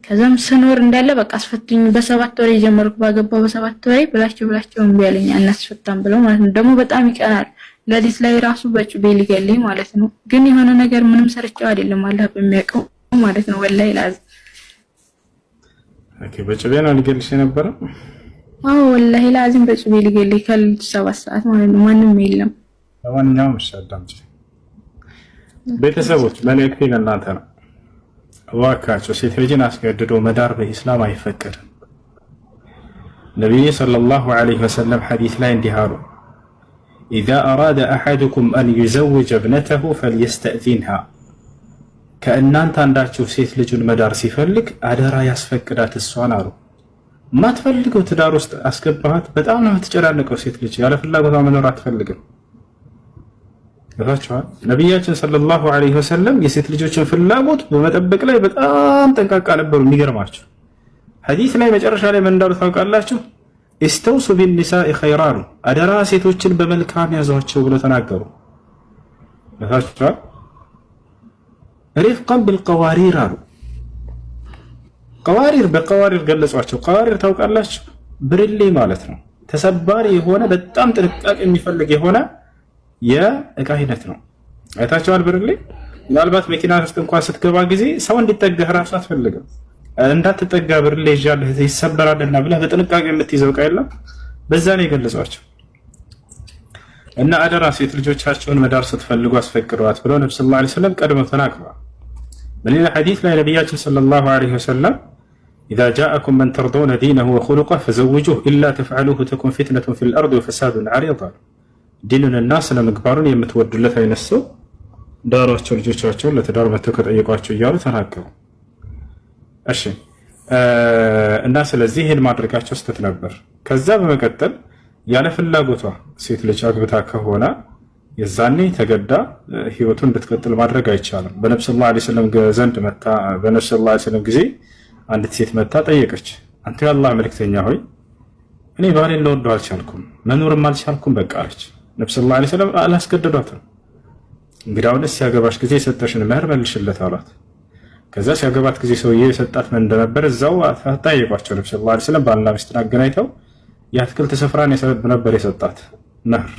ከዛም ስኖር እንዳለ በቃ አስፈትኝ በ7 ወር የጀመርኩ ባገባው በ7 ወር ብላችሁ እምቢ አለኝ አናስፈታም ብለው ማለት ነው። ደግሞ በጣም ይቀናል። ለሊት ላይ ራሱ በጩቤ ሊገለኝ ማለት ነው። ግን የሆነ ነገር ምንም ሰርቻው አይደለም አላህ በሚያውቀው ማለት ነው። ወላሂ ላዝ ኦኬ በጩቤ ነው ሊገልሽ የነበረ? አዎ ወላሂ ላዝም በጩቤ ሊገለኝ ከሌሊቱ 7 ሰዓት ማለት ነው። ማንም የለም። ለማንኛውም አዳምጪ ቤተሰቦች፣ መልእክቴ ለእናንተ ነው። እባካችሁ ሴት ልጅን አስገድዶ መዳር በኢስላም አይፈቀድም። ነብዩ ሰለላሁ ዐለይሂ ወሰለም ሐዲስ ላይ እንዲህ አሉ إذا أراد أحدكم أن يزوج ابنته فليستأذنها كأنانت عنداتشو سيت لجون مدار سيفلك أدرا يسفكدات السوان አሉ ማትፈልገው ትዳር ውስጥ አስገባሃት በጣም ነው የምትጨራነቀው ሴት ልጅ ያለ ፍላጎቷ መኖር አትፈልግም። ገባችኋል? ነብያችን ሰለላሁ ዐለይሂ ወሰለም የሴት ልጆችን ፍላጎት በመጠበቅ ላይ በጣም ጠንቃቃ ነበሩ። የሚገርማችሁ ሐዲስ ላይ መጨረሻ ላይ ምን እንዳሉ ታውቃላችሁ? ኢስተውሱ ቢንኒሳኢ ኸይራን አደራ ሴቶችን በመልካም ያዟቸው ብሎ ተናገሩ። ለታችኋል ሪፍቀን ቢልቀዋሪር አሉ። ቀዋሪር በቀዋሪር ገለጿቸው። ቀዋሪር ታውቃላችሁ? ብርሌ ማለት ነው። ተሰባሪ የሆነ በጣም ጥንቃቄ የሚፈልግ የሆነ የእቃ አይነት ነው። አይታችኋል? ብርሌ ምናልባት መኪና ውስጥ እንኳን ስትገባ ጊዜ ሰው እንዲጠጋህ ራሱ አትፈልግም። እንዳትጠጋ ብርሌ ይዣለህ ይሰበራልና ብለህ በጥንቃቄ የምትይዘው ዕቃ የለም። በዛ ነው የገለጿቸው። እና አደራ ሴት ልጆቻቸውን መዳር ስትፈልጉ አስፈቅዷት ብለው ነብዩ ሰለላሁ ዐለይሂ ወሰለም ቀድመው ተናግረዋል። በሌላ ሐዲስ ላይ ነብያችን ሰለላሁ ዐለይሂ ወሰለም إذا جاءكم من ترضون دينه وخلقه فزوجوه إلا تفعلوه تكن فتنة في الأرض وفساد عريض ዲኑን እና ስነ ምግባሩን የምትወዱለት አይነት ሰው ዳሯቸው ልጆቻቸውን ለትዳር መተው ከጠየቋቸው እያሉ ተናገሩ። እሺ እና ስለዚህ ይህን ማድረጋቸው ስተት ነበር። ከዛ በመቀጠል ያለ ፍላጎቷ ሴት ልጅ አግብታ ከሆነ የዛኔ ተገዳ ህይወቱን እንድትቀጥል ማድረግ አይቻልም። በነብዩ ሰለላሁ ዐለይሂ ወሰለም ዘንድ መጣ። በነብዩ ሰለላሁ ዐለይሂ ወሰለም ጊዜ አንዲት ሴት መጣ ጠየቀች። አንተ የአላህ መልእክተኛ ሆይ እኔ ባሌን ልወደው አልቻልኩም፣ መኖርም አልቻልኩም በቃ አለች። ነብዩ ሰለላሁ ዐለይሂ ወሰለም አላስገደዷትም። እንግዲያውንስ ሲያገባሽ ጊዜ የሰጠሽን መህር መልሽለት አሏት። ከዛ ሲያገባት ጊዜ ሰውዬ የሰጣት ምን እንደነበር እዛው ታጠየቋቸው። ነብዩ ሰለላሁ ዐለይሂ ወሰለም ባልና ሚስትን አገናኝተው የአትክልት ስፍራን ነበር የሰጣት መህር።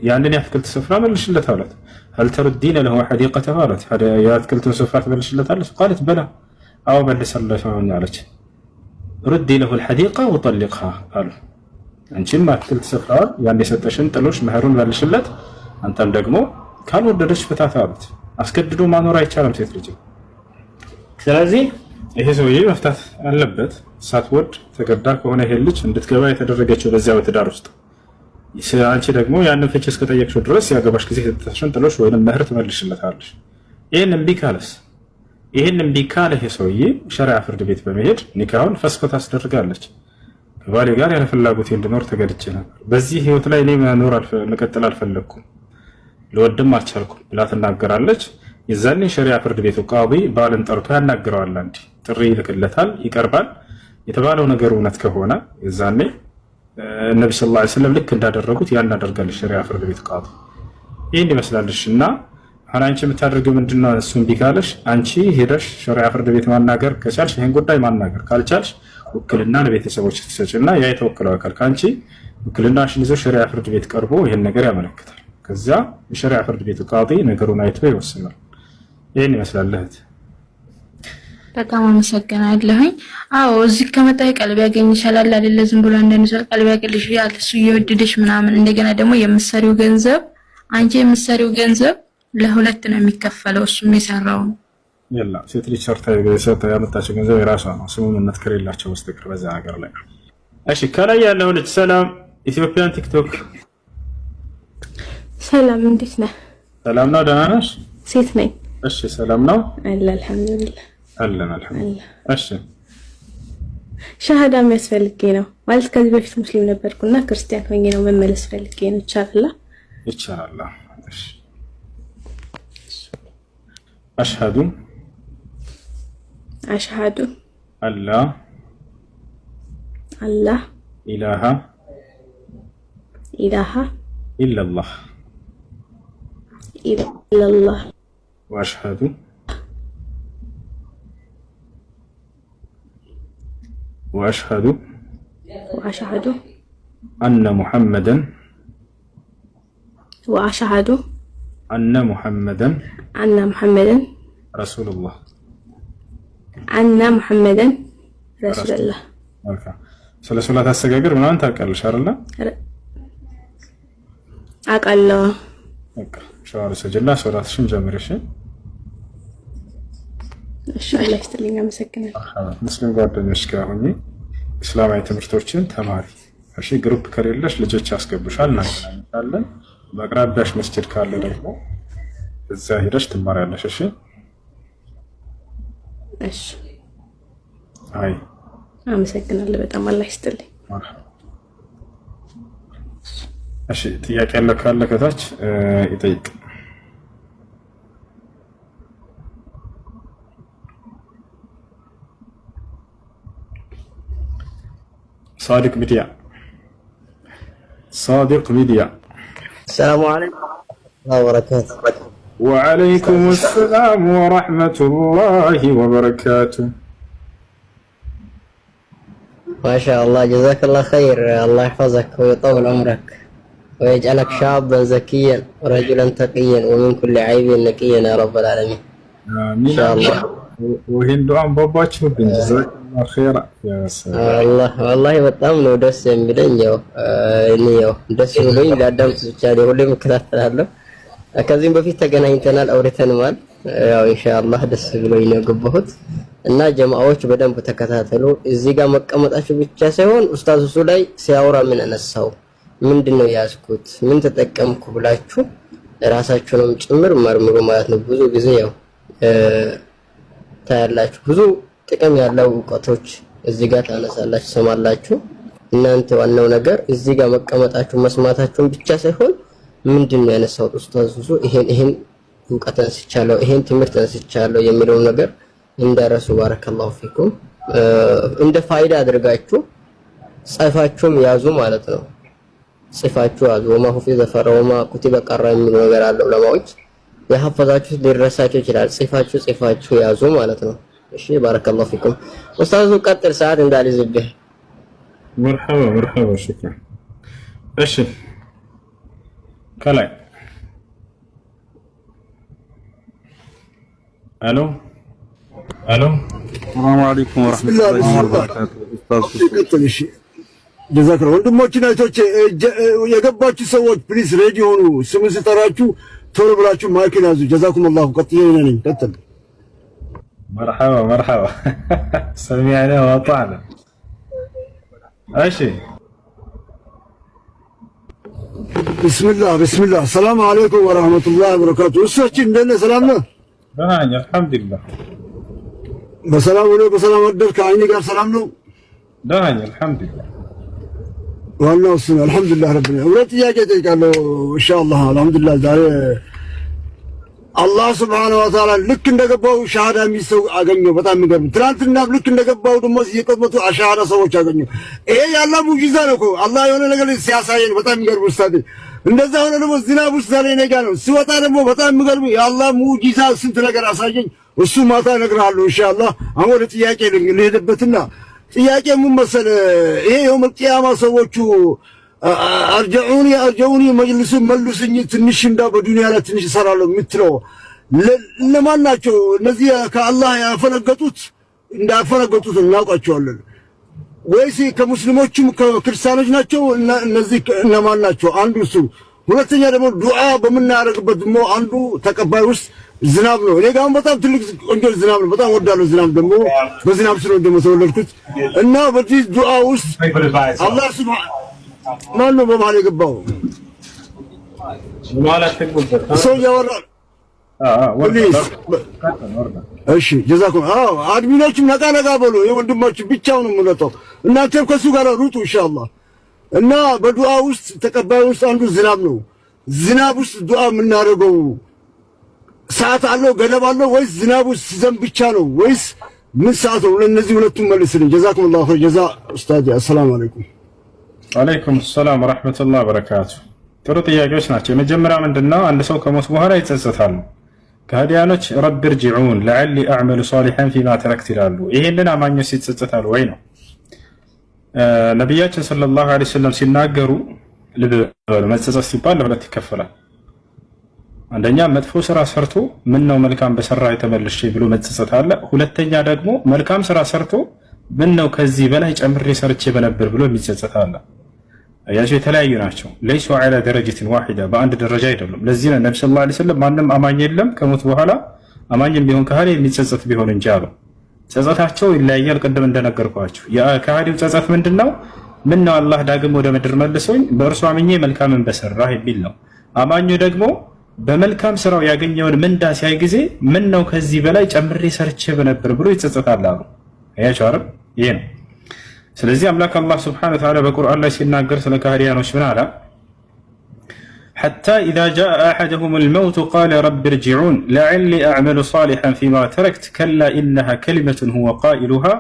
ያንን የአትክልት ስፍራ መልሽለት አሏት። هل تردين له حديقته አሏት። የአትክልቱን ስፍራ ትመልሽለታለች? ቃለት በላ አዎ መልሰለታለች አለች። ሩዲ ለሁ الحديقة وطلقها አሉ። አንቺም አትክልት ስፍራውን ያን የሰጠሽን ጥሎሽ መህሩን መልሽለት፣ አንተም ደግሞ ካልወደደች ፍታት አሉት። አስገድዶ ማኖር አይቻልም ሴት ልጅ። ስለዚህ ይሄ ሰውዬ መፍታት አለበት። ሳትወድ ተገዳ ከሆነ ይሄ ልጅ እንድትገባ የተደረገችው በዚያው ትዳር ውስጥ አንቺ ደግሞ ያንን ፍቺ እስከጠየቅሽው ድረስ ያገባሽ ጊዜ የሰጠሽን ጥሎሽ ወይንም መህር ትመልሽለታለሽ። ይሄን እምቢ ካለስ ይሄን እምቢ ካለ ይሄ ሰውዬ ሸሪዓ ፍርድ ቤት በመሄድ ኒካሁን ፈስኮ ታስደርጋለች። ከባሌ ጋር ያለ ፍላጎቴ እንድኖር ተገድቼ ነበር፣ በዚህ ህይወት ላይ እኔ መቀጠል አልፈለኩም፣ ልወድም አልቻልኩም ብላ ትናገራለች። የዛኔ ሸሪዓ ፍርድ ቤቱ ቃዲ ባልን ጠርቶ ያናግረዋል። አንዲ ጥሪ ይልክለታል፣ ይቀርባል። የተባለው ነገር እውነት ከሆነ የዛኔ ነብዩ ሰለላሁ ዐለይሂ ወሰለም ልክ እንዳደረጉት ያን ያደርጋል ሸሪዓ ፍርድ ቤት ቃዲ። ይሄን ይመስላልሽ እና አሁን አንቺ የምታደርጊው ምንድነው? እሱም ቢካለሽ አንቺ ሄደሽ ሸሪዓ ፍርድ ቤት ማናገር ከቻልሽ ይሄን ጉዳይ ማናገር ካልቻልሽ ውክልና ለቤተሰቦች ትሰጪና ያ የተወከለው አካል ካንቺ ውክልናሽን ይዞ ሸሪዓ ፍርድ ቤት ቀርቦ ይሄን ነገር ያመለክታል። ከዚያ የሸሪዓ ፍርድ ቤቱ ቃዲ ነገሩን አይቶ ይወስናል። ይሄን ይመስላል እህት። በጣም አመሰግናለሁኝ። አዎ እዚህ ከመጣ ቀልብ ያገኝ ይችላል አይደለ? ዝም ብሎ እንደነሱ ቀልብ ያገልሽ ያለ እሱ እየወደደሽ ምናምን። እንደገና ደግሞ የምትሰሪው ገንዘብ አንቺ የምትሰሪው ገንዘብ ለሁለት ነው የሚከፈለው፣ እሱም የሰራው ነው። ይላ ሴት ልጅ ሰርታ ያመጣችው ገንዘብ የራሷ ነው፣ ስምምነት ከሌላቸው በስተቀር በዛ ነገር ላይ። እሺ ከላይ ያለው ልጅ ሰላም ኢትዮጵያን ቲክቶክ። ሰላም እንዴት ነህ? ሰላም ነው። ደህና ነሽ? ሴት ነኝ። እሺ ሰላም ነው አለ አልሐምዱሊላህ አለን አልሐምዱሊላህ። እሺ ሻሃዳ የሚያስፈልጌ ነው ማለት ከዚህ በፊት ሙስሊም ነበርኩና ክርስቲያን ሆኜ ነው መመለስ ፈልጌ ነው። ይቻላል? ይቻላል። እሺ أشهد ألا إله إلا الله وأشهد أن محمدا أن محمدا رسول الله أن محمدا رسول الله ስለ ሶላት አሰጋገር ምናምን ታውቃለሽ አይደል? አውቃለሁ። በቃ ሻወር ሰጀላ ሶላትሽን ጀምረሽ። እሺ አላህ ይስጥልኝ። አመሰግናለሁ። ሙስሊም ጓደኞች ጋር ሆኜ እስላማዊ ትምህርቶችን ተማሪ። እሺ ግሩፕ ከሌለሽ ልጆች ያስገቡሻል፣ እናገናኛለን። በአቅራቢያሽ መስጂድ ካለ ደግሞ እዛ ሄደሽ ትማሪያለሽ። እሺ እሺ። አይ አመሰግናለሁ በጣም አላህ ይስጥልኝ። እሺ ጥያቄ ያለ ካለ ከታች ይጠይቅ። صادق ميديا السلام عليكم ورحمة الله وبركاته. وعليكم السلام ورحمة الله وبركاته. ما شاء الله جزاك الله خير، الله يحفظك ويطول عمرك ويجعلك شابا زكيا ورجلا تقيا ومن كل عيب نقيا يا رب العالمين. آمين إن شاء الله. وهين دعاء باباتشو جزاك الله خير يا سلام. والله በጣም ነው ደስ የሚለኝ። ያው እኔ ያው ደስ ብሎኝ ላዳምጥ ብቻ ነው ሁሌም እከታተላለሁ። ከዚህም በፊት ተገናኝተናል፣ አውርተናል። ያው ኢንሻአላህ ደስ ብሎኝ ነው ገባሁት እና ጀማዓዎች በደንብ ተከታተሉ። እዚህ ጋር መቀመጣችሁ ብቻ ሳይሆን ኡስታዝ እሱ ላይ ሲያወራ ምን አነሳው፣ ምንድነው ያዝኩት፣ ምን ተጠቀምኩ ብላችሁ ራሳችሁንም ጭምር መርምሩ ማለት ነው። ብዙ ጊዜ ያው ታያላችሁ ብዙ ጥቅም ያለው እውቀቶች እዚህ ጋር ታነሳላችሁ፣ ሰማላችሁ። እናንተ ዋናው ነገር እዚህ ጋር መቀመጣችሁ መስማታችሁን ብቻ ሳይሆን ምንድነው ያነሳው ኡስታዝ እሱ ይሄን እውቀት አንስቻለሁ፣ ይሄን ትምህርት አንስቻለሁ የሚለው ነገር እንደረሱ ባረከላሁ ፊኩም እንደ ፋይዳ አድርጋችሁ ጽፋችሁም ያዙ ማለት ነው። ጽፋችሁ ያዙ። ወማ ሁፊዘ ፈረወማ ኩቲበ ቀራ የሚለው ነገር አለው። ለማዎች የሐፈዛችሁት ሊረሳችሁ ይችላል። ጽፋችሁ ያዙ ማለት ነው። እሺ ባረከላሁ ፊኩም። ኡስታዙ ቀጥል፣ ሰዓት እንዳልይዝብህ። መርሐባ ሽክራን። እሺ ከላይ አሎ الو السلام عليكم ورحمة الله وبركاته أستاذ ጀዛክ ነው ወንድሞችና እህቶቼ የገባችሁ ሰዎች ፕሊስ ሬዲ ሆኑ ስም ስጠራችሁ ቶሎ ብላችሁ ማይክን ያዙ ጀዛኩም الله ቀጥዬ ነኝ ቀጥል مرحبا مرحبا سمعنا وأطعنا ماشي بسم الله السلام عليكم ورحمة الله وبركاته እሳችን እንደነ ሰላም ነው الحمد لله በሰላም ነው በሰላም ወደድክ አይኔ ጋር ሰላም ነው الحمد لله والله سبحان الحمد لله رب العالمين ولت ጥያቄ ጠይቃለሁ ኢንሻአላህ አልহামዱሊላህ ዛሬ አላህ Subhanahu Wa Ta'ala ልክ እንደገባው ሻሃዳ የሚሰው አገኘው በጣም የሚገርም ትናንትና ልክ እንደገባው ደግሞ የቀመጡ አሻሃዳ ሰዎች አገኘው ይሄ ያላ ሙጂዛ ነው እኮ አላህ የሆነ ነገር ሲያሳየን በጣም የሚገርም ኡስታድ እንደዛ ሆነ ደግሞ ዝናብ ውስጥ ዛሬ ነገ ነው ሲወጣ ደግሞ በጣም የሚገርም የአላህ ሙጂዛ ስንት ነገር አሳየኝ እሱ ማታ እነግርሃለሁ ኢንሻአላህ አሁን ወደ ጥያቄ ልሄድበትና ጥያቄ ምን መሰለህ ይሄ የውም ቂያማ ሰዎቹ አርጀዑኒ መጅልስ መልሱኝ ትንሽ እንዳው በዱንያ ላይ ትንሽ እሰራለሁ የምትለው ለማን ናቸው እነዚህ ከአላህ ያፈነገጡት እንዳፈነገጡት እናውቃቸዋለን ወይስ ከሙስሊሞችም ከክርስቲያኖች ናቸው እነዚህ ለማን ናቸው አንዱ እሱ ሁለተኛ ደግሞ ዱዓ በመናረግበት ደግሞ አንዱ ተቀባይ ውስጥ ዝናብ ነው እኔ ጋር በጣም ትልቅ ቆንጆ ዝናብ ነው በጣም ወዳለው ዝናብ ደግሞ በዝናብ ስለ ደግሞ ተወለድኩት እና በዚህ ዱዓ ውስጥ አላህ Subhanahu ማን ነው በመሃል የገባው ሰው ያወራ እሺ ጀዛኩም አድሚኖችም ነቃ በሉ የወንድማችሁ ብቻው ነው የምንወጣው እናንተም ከሱ ጋር ሩጡ ኢንሻአላህ እና በዱዓ ውስጥ ተቀባይ ውስጥ አንዱ ዝናብ ነው ዝናብ ውስጥ ዱዓ የምናደርገው ሰዓት አለው ገደብ አለው ወይስ ዝናብ ውስጥ ሲዘንብ ብቻ ነው ወይስ ምን ሰዓት ነው እነዚህ ሁለቱም መልስልኝ ጀዛኩም الله خير ጀዛ ኡስታዝ አሰላሙ አለይኩም ወአለይኩም ሰላም ወራህመቱላሂ ወበረካቱ ጥሩ ጥያቄዎች ናቸው የመጀመሪያው ምንድነው አንድ ሰው ከሞት በኋላ ይጸጸታል ከሃዲያኖች ረብ ርጂዑን ለዓሊ አዕመሉ ሷሊሐን ፊማ ተረክት ይላሉ ይሄንን አማኞች ይጸጸታሉ ወይ ነው ነብያችን ሰለላሁ ዐለይሂ ወሰለም ሲናገሩ መጸጸት ሲባል ለሁለት ይከፈላል አንደኛ መጥፎ ስራ ሰርቶ ምን ነው መልካም በሰራ የተመለሽ ብሎ መጸጸት አለ ሁለተኛ ደግሞ መልካም ስራ ሰርቶ ምን ነው ከዚህ በላይ ጨምሬ ሰርቼ በነበር ብሎ የሚጸጸት አለ ያቸው የተለያዩ ናቸው ليس على درجه واحده በአንድ ደረጃ አይደለም ለዚህ ነው ነብዩ ሰለላሁ ዐለይሂ ወሰለም ማንንም አማኝ የለም ከሞት በኋላ አማኝም ቢሆን ከሃዲ የሚጸጸት ቢሆን እንጂ አሉ ጸጸታቸው ይለያያል ቀደም እንደነገርኳችሁ የካሃዲው ጸጸት ምንድነው ምን ነው አላህ ዳግም ወደ ምድር መልሶኝ በእርሱ አምኜ መልካምን በሰራህ የሚል ነው አማኙ ደግሞ በመልካም ስራው ያገኘውን ምንዳ ሲያይ ጊዜ ምን ነው ከዚህ በላይ ጨምሬ ሰርቼ በነበር ብሎ ይጸጸታል አሉ ያቸው አይደል ይሄ ነው ስለዚህ አምላክ አላህ Subhanahu Wa Ta'ala በቁርአን ላይ ሲናገር ስለ ካህዲያኖች ምን አለ حتى إذا جاء أحدهم الموت قال رب ارجعون لعلي أعمل صالحا فيما تركت كلا إنها كلمة هو قائلها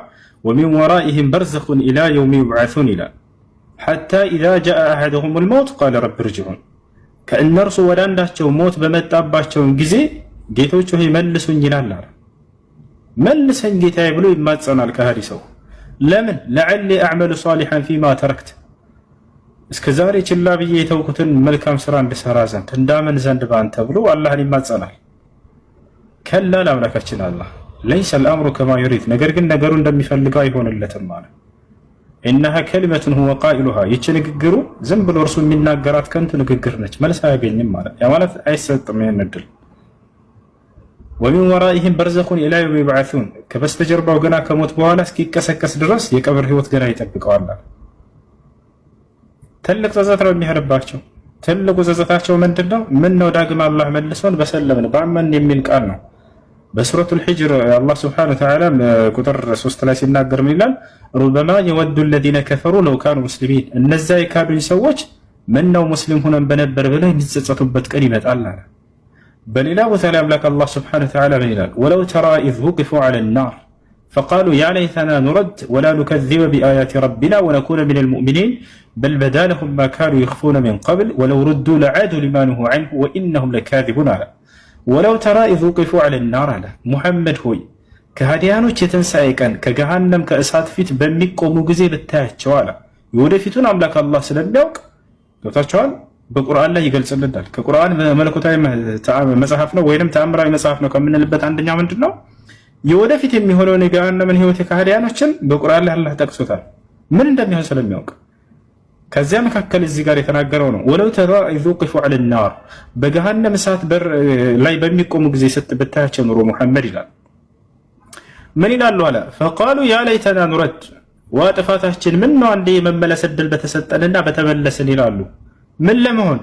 ومن ورائهم برزخ إلى يوم يبعثون إلى حتى إذا جاء أحدهم الموت قال رب ارجعون ከእነርሱ ወደ አንዳቸው ሞት በመጣባቸው ጊዜ ጌቶቹ ሆይ መልሱኝ ይላል መልሰኝ ጌታዬ ብሎ ይማጸናል ከሃዲ ሰው ለምን ለዓሊ አዕመሉ ሷሊሐን ፊማ ተረክት እስከዛሬ ችላ ብዬ የተውኩትን መልካም ስራ እንድሰራ ዘንድ እንዳመን ዘንድ ባንተ ብሎ አላህን ይማጸናል ከላ ለአምላካችን አላህ ليس الامر كما يريد ነገር ግን ነገሩ እንደሚፈልገው አይሆንለትም ማለት إنها كلمة هو قائلها ይች ንግግሩ ዝም ብሎ እርሱ የሚናገራት ከንቱ ንግግር ነች መልስ አያገኝም ማለት ያ ማለት አይሰጥም ይነድል ومن ورائهم برزخ إلى يوم يبعثون ከበስተጀርባው ገና ከሞት በኋላ እስኪቀሰቀስ ድረስ የቀብር ህይወት ገና ይጠብቀዋል ትልቅ ጸጸት ነው የሚሄድባቸው ትልቁ ጸጸታቸው ምንድነው ምን ነው ዳግም አላህ መልሶን በሰለምን ባመን የሚል ቃል ነው በሱረቱል ሂጅር አላህ Subhanahu Wa Ta'ala ቁጥር 3 ላይ ሲናገር ምን ይላል ربما يود الذين كفروا لو كانوا مسلمين እነዛ የካዱኝ ሰዎች ምን ነው ሙስሊም ሆነን በነበር ብለው የሚጸጸቱበት ቀን ይመጣል አለ በሌላ ቦታ ላይ አምላክ አላህ Subhanahu Wa Ta'ala ምን ይላል ولو ترى إذ وقفوا على النار فقالوا يا ليتنا نرد ولا نكذب بآيات ربنا ونكون من المؤمنين بل بدا لهم ما كانوا يخفون من قبل ولو ردوا لعادوا لما نهوا عنه وإنهم لكاذبون على ولو ترى إذ وقفوا على النار على محمد هوي ከሃዲያኖች የተንሳኤ ቀን ከገሃነም ከእሳት ፊት በሚቆሙ ጊዜ ልታያቸው አለ የወደፊቱን አምላክ አላህ ስለሚያውቅ ገብታችኋል በቁርአን ላይ ይገልጽልናል ከቁርአን መለኮታዊ መጽሐፍ ነው ወይንም ተአምራዊ መጽሐፍ ነው ከምንልበት አንደኛው ምንድነው የወደፊት የሚሆነው የገሃነምን ህይወት የካህዲያኖችን በቁርአን ላይ አላህ ጠቅሶታል፣ ምን እንደሚሆን ስለሚያውቅ። ከዚያ መካከል እዚህ ጋር የተናገረው ነው ወለው ተራ ኢዝ ወቂፉ ዐለ ናር በገሃነም እሳት በር ላይ በሚቆሙ ጊዜ ብታያቸው ኑሮ ሙሐመድ ይላል ምን ይላሉ አለ ፈቃሉ ያ ለይተና ኑረድ ወጥፋታችን ምን ነው አንዴ የመመለስ እድል በተሰጠንና በተመለስን ይላሉ። ምን ለመሆን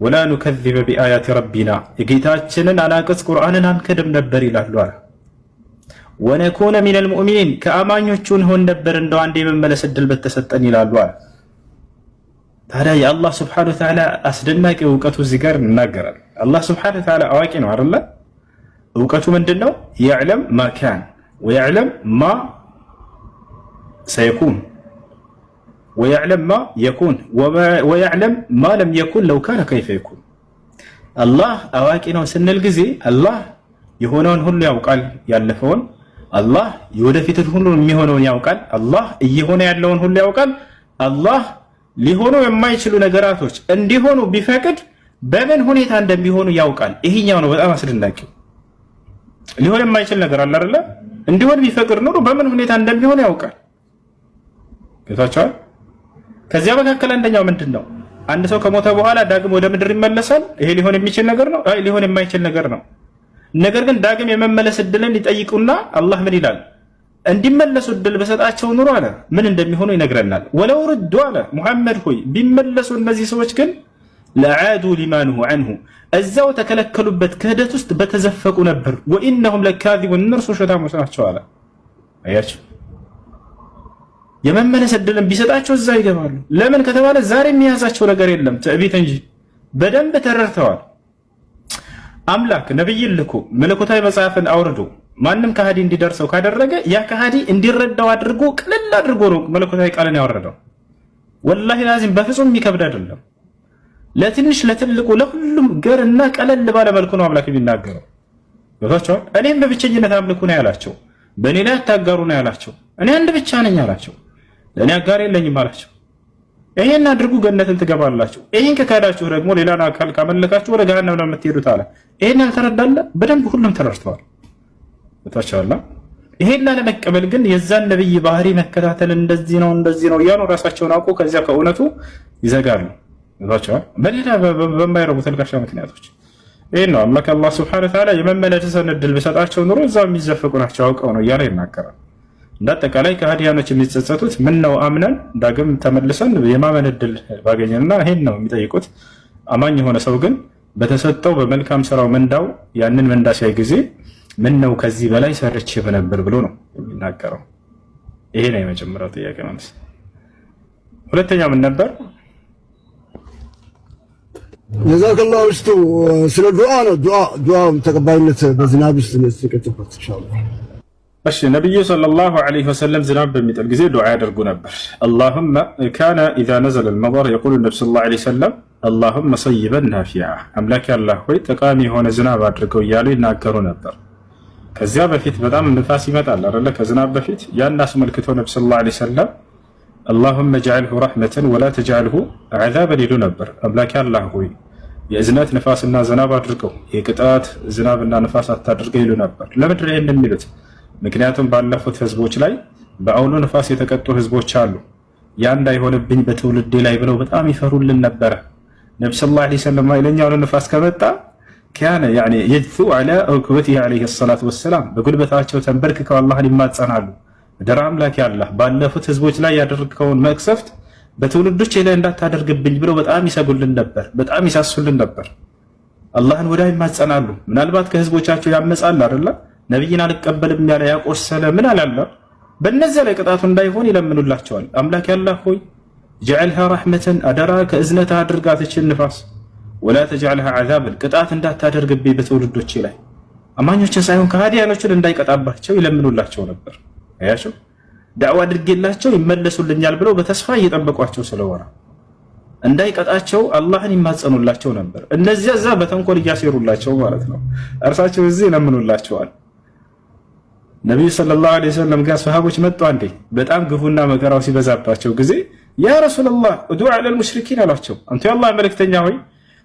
ወላ ኑከዚበ ቢአያት ረቢና የጌታችንን አናቅጽ ቁርአንን አንክድም ነበር ይላሉ አለ ወነኩነ ሚነል ሙእሚኒን ከአማኞቹ እንሆን ነበር እንደው አንዴ የመመለስ እድል በተሰጠን ይላሉ አለ። ታዲያ የአላህ ስብሐነሁ ወተዓላ አስደናቂ እውቀቱ እዚህ ጋር ይናገራል። አላህ ስብሐነሁ ወተዓላ አዋቂ ነው አይደለ? እውቀቱ ምንድነው? يعلم ما كان ويعلم ما سيكون ويعلم ما يكون ويعلم ما لم يكن لو كان كيف يكون الله አዋቂ ነው ስንል ጊዜ አላህ የሆነውን ሁሉ ያውቃል፣ ያለፈውን አላህ የወደፊቱን ሁሉ የሚሆነውን ያውቃል፣ አላህ እየሆነ ያለውን ሁሉ ያውቃል። አላህ ሊሆኑ የማይችሉ ነገራቶች እንዲሆኑ ቢፈቅድ በምን ሁኔታ እንደሚሆኑ ያውቃል። ይሄኛው ነው በጣም አስደናቂው። ሊሆን የማይችል ነገር አለ አይደለ? እንዲሆን ቢፈቅድ ኖሮ በምን ሁኔታ እንደሚሆን ያውቃል። ጌታቻው ከዚያ መካከል አንደኛው ምንድነው? አንድ ሰው ከሞተ በኋላ ዳግም ወደ ምድር ይመለሳል። ይሄ ሊሆን የሚችል ነገር ነው? አይ ሊሆን የማይችል ነገር ነው። ነገር ግን ዳግም የመመለስ እድልን ይጠይቁና አላህ ምን ይላል? እንዲመለሱ እድል በሰጣቸው ኑሮ አለ ምን እንደሚሆኑ ይነግረናል። ወለው ርዱ አለ ሙሐመድ ሆይ ቢመለሱ እነዚህ ሰዎች ግን ለዓዱ ሊማንሁ ዐንሁ እዛው ተከለከሉበት ክህደት ውስጥ በተዘፈቁ ነበር። ወኢነሁም ለካዚቡን እነርሱ ውሸታሞች ናቸው አለ። አያችሁ የመመለስ እድልን ቢሰጣቸው እዛ ይገባሉ። ለምን ከተባለ ዛሬ የሚያዛቸው ነገር የለም ትዕቢት እንጂ በደንብ ተረድተዋል። አምላክ ነብይን ልኮ መለኮታዊ መጽሐፍን አውርዶ ማንም ከሃዲ እንዲደርሰው ካደረገ ያ ከሃዲ እንዲረዳው አድርጎ ቅልል አድርጎ ነው መለኮታዊ ቃልን ያወረደው። ወላሂ ላዚም በፍጹም የሚከብድ አይደለም። ለትንሽ ለትልቁ ለሁሉም ገርና ቀለል ባለ መልኩ ነው አምላክ የሚናገረው። ወታቸው እኔም በብቸኝነት አምልኩ ነው ያላቸው፣ በእኔ ላይ አታጋሩ ነው ያላቸው። እኔ አንድ ብቻ ነኝ አላቸው፣ ለእኔ አጋር የለኝም አላቸው። ይሄን አድርጉ ገነትን ትገባላችሁ፣ ይሄን ከካዳችሁ ደግሞ ሌላን አካል ካመለካችሁ ወደ ገሃነም ነው የምትሄዱት አለ። ይሄን ያልተረዳለ በደንብ ሁሉም ተረድተዋል። ወታቸውና ይሄን ለመቀበል ግን የዛን ነብይ ባህሪ መከታተል እንደዚህ ነው እያሉ ራሳቸውን አውቆ ከዚያ ከእውነቱ ይዘጋሉ። ወታቸው በሌላ በማይረቡ ተልካሻ ምክንያቶች ይሄን ነው አምላክ አላህ ሱብሓነሁ ወተዓላ የመመለስን እድል ቢሰጣቸው ኑሮ እዛው የሚዘፈቁ ናቸው አውቀው ነው እያለ ይናገራል። እንዳጠቃላይ ከሃዲያኖች የሚጸጸቱት ምን ነው አምነን ዳግም ተመልሰን የማመን እድል ባገኘንና ይሄን ነው የሚጠይቁት። አማኝ የሆነ ሰው ግን በተሰጠው በመልካም ስራው መንዳው ያንን መንዳ ሲያይ ጊዜ ምን ነው ከዚህ በላይ ሰርቼ በነበር ብሎ ነው የሚናገረው። ይሄ ነው የመጀመሪያው ጥያቄ ማለት። ሁለተኛው ምን ነበር? ጀዛከላሁ እስቱ ስለ ዱዓ ነው። ዱዓ ተቀባይነት በዝናብ ውስጥ ነው ሲከተበት ኢንሻአላህ። እሺ ነብዩ ሰለላሁ ዐለይሂ ወሰለም ዝናብ በሚጥል ጊዜ ዱዓ ያደርጉ ነበር። اللهم كان اذا نزل المطر يقول النبي صلى الله عليه وسلم اللهم صيبا نافعا አምላክ ያላህ ሆይ ጠቃሚ የሆነ ዝናብ አድርገው እያሉ ይናገሩ ነበር። ከዚያ በፊት በጣም ንፋስ ይመጣል አይደለ? ከዝናብ በፊት ያን አስመልክቶ ነብዩ ሰለላሁ ዐለይሂ ወሰለም اللهم اجعله رحمة ولا تجعله عذابا ይሉ ነበር። አምላክ ያላህ ሆይ የእዝነት ንፋስና ዝናብ አድርገው የቅጣት ዝናብና ንፋስ አታድርገው ይሉ ነበር። ለምንድን ነው ይሄን የሚሉት? ምክንያቱም ባለፉት ህዝቦች ላይ በአውሎ ንፋስ የተቀጡ ህዝቦች አሉ። ያ እንዳይሆንብኝ በትውልዴ ላይ ብለው በጣም ይፈሩልን ነበረ። ነብዩ ሰለላሁ ዐለይሂ ወሰለም ማይለኛው ንፋስ ከመጣ كان يعني يجثو على ركبته عليه الصلاة والسلام በጉልበታቸው ተንበርክከው አላህን ይማጸናሉ። ደራ አምላክ ያላህ ባለፉት ህዝቦች ላይ ያደረግከውን መቅሰፍት በትውልዶች ላይ እንዳታደርግብኝ ብለው በጣም ይሰጉልን ነበር፣ በጣም ይሳሱልን ነበር። አላህን ወዳ ይማጸናሉ። ምናልባት ከህዝቦቻቸው ያመጻል አይደለ? ነብይን አልቀበልም ያለ ያቆሰለ ምን አላለ? በእነዚያ ላይ ቅጣቱ እንዳይሆን ይለምኑላቸዋል። አምላክ ያላህ ሆይ جعلها رحمة አደራ ከእዝነት አድርጋት እችን ንፋስ ولا تجعلها عذابا ቅጣት እንዳታደርግብኝ በትውልዶች ላይ አማኞችን ሳይሆን ከሃዲያኖችን እንዳይቀጣባቸው ይለምኑላቸው ነበር። አያችሁ ዳዕዋ አድርጌላቸው ይመለሱልኛል ብለው በተስፋ እየጠበቋቸው ስለሆነ እንዳይቀጣቸው አላህን ይማጸኑላቸው ነበር። እነዚያ እዛ በተንኮል እያሴሩላቸው ማለት ነው። እርሳቸው እዚህ ይለምኑላቸዋል። ነብዩ ሰለላሁ ዐለይሂ ወሰለም ጋር ሰሃቦች መጡ። አንዴ በጣም ግፉና መከራው ሲበዛባቸው ጊዜ ያ ረሱላህ ዱዓ ለልሙሽሪኪን አሏቸው። አንተ የአላህ መልእክተኛ ሆይ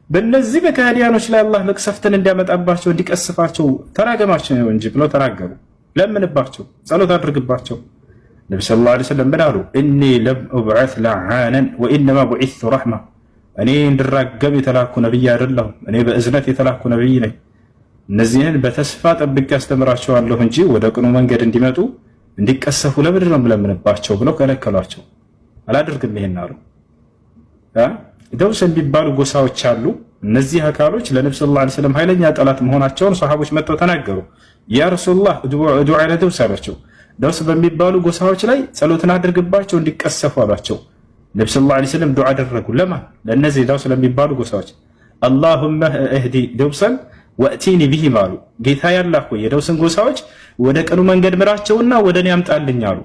በእነዚህ በካህዲያኖች ላይ አላህ መቅሰፍትን እንዲያመጣባቸው እንዲቀስፋቸው ተራገማቸው እንጂ ብለው ተናገሩ። ለምንባቸው፣ ጸሎት አድርግባቸው። ነቢ ሰለላሁ ዐለይሂ ወሰለም ምን አሉ? እኒ ለም ኡብዐት ለዓነን ወኢነማ ቡዒስቱ ረሕማ፣ እኔ እንድራገም የተላኩ ነቢይ አይደለሁም፣ እኔ በእዝነት የተላኩ ነቢይ ነኝ። እነዚህን በተስፋ ጠብቄ ያስተምራቸዋለሁ እንጂ ወደ ቅኑ መንገድ እንዲመጡ እንዲቀሰፉ ለምንድን ነው የምለምንባቸው ብለው ከለከሏቸው። አላደርግም ይሄን አሉ። ደውስ የሚባሉ ጎሳዎች አሉ። እነዚህ አካሎች ለነቢ ሰለላሁ ዐለይሂ ወሰለም ኃይለኛ ጠላት መሆናቸውን ሰሃቦች መጥተው ተናገሩ። ያ ረሱላህ ዱዓ ለደውስ አሏቸው። ደውስ በሚባሉ ጎሳዎች ላይ ጸሎትን አድርግባቸው እንዲቀሰፉ አሏቸው። ነቢ ሰለላሁ ዐለይሂ ወሰለም ዱዓ አደረጉ። ለማን? ለእነዚህ ደውስ ለሚባሉ ጎሳዎች። አላሁመ እህዲ ደውሰን ወእቲኒ ቢሂም አሉ። ጌታ ያላህ ሆይ የደውስን ጎሳዎች ወደ ቀኑ መንገድ ምራቸውና ወደ እኔ አምጣልኝ አሉ።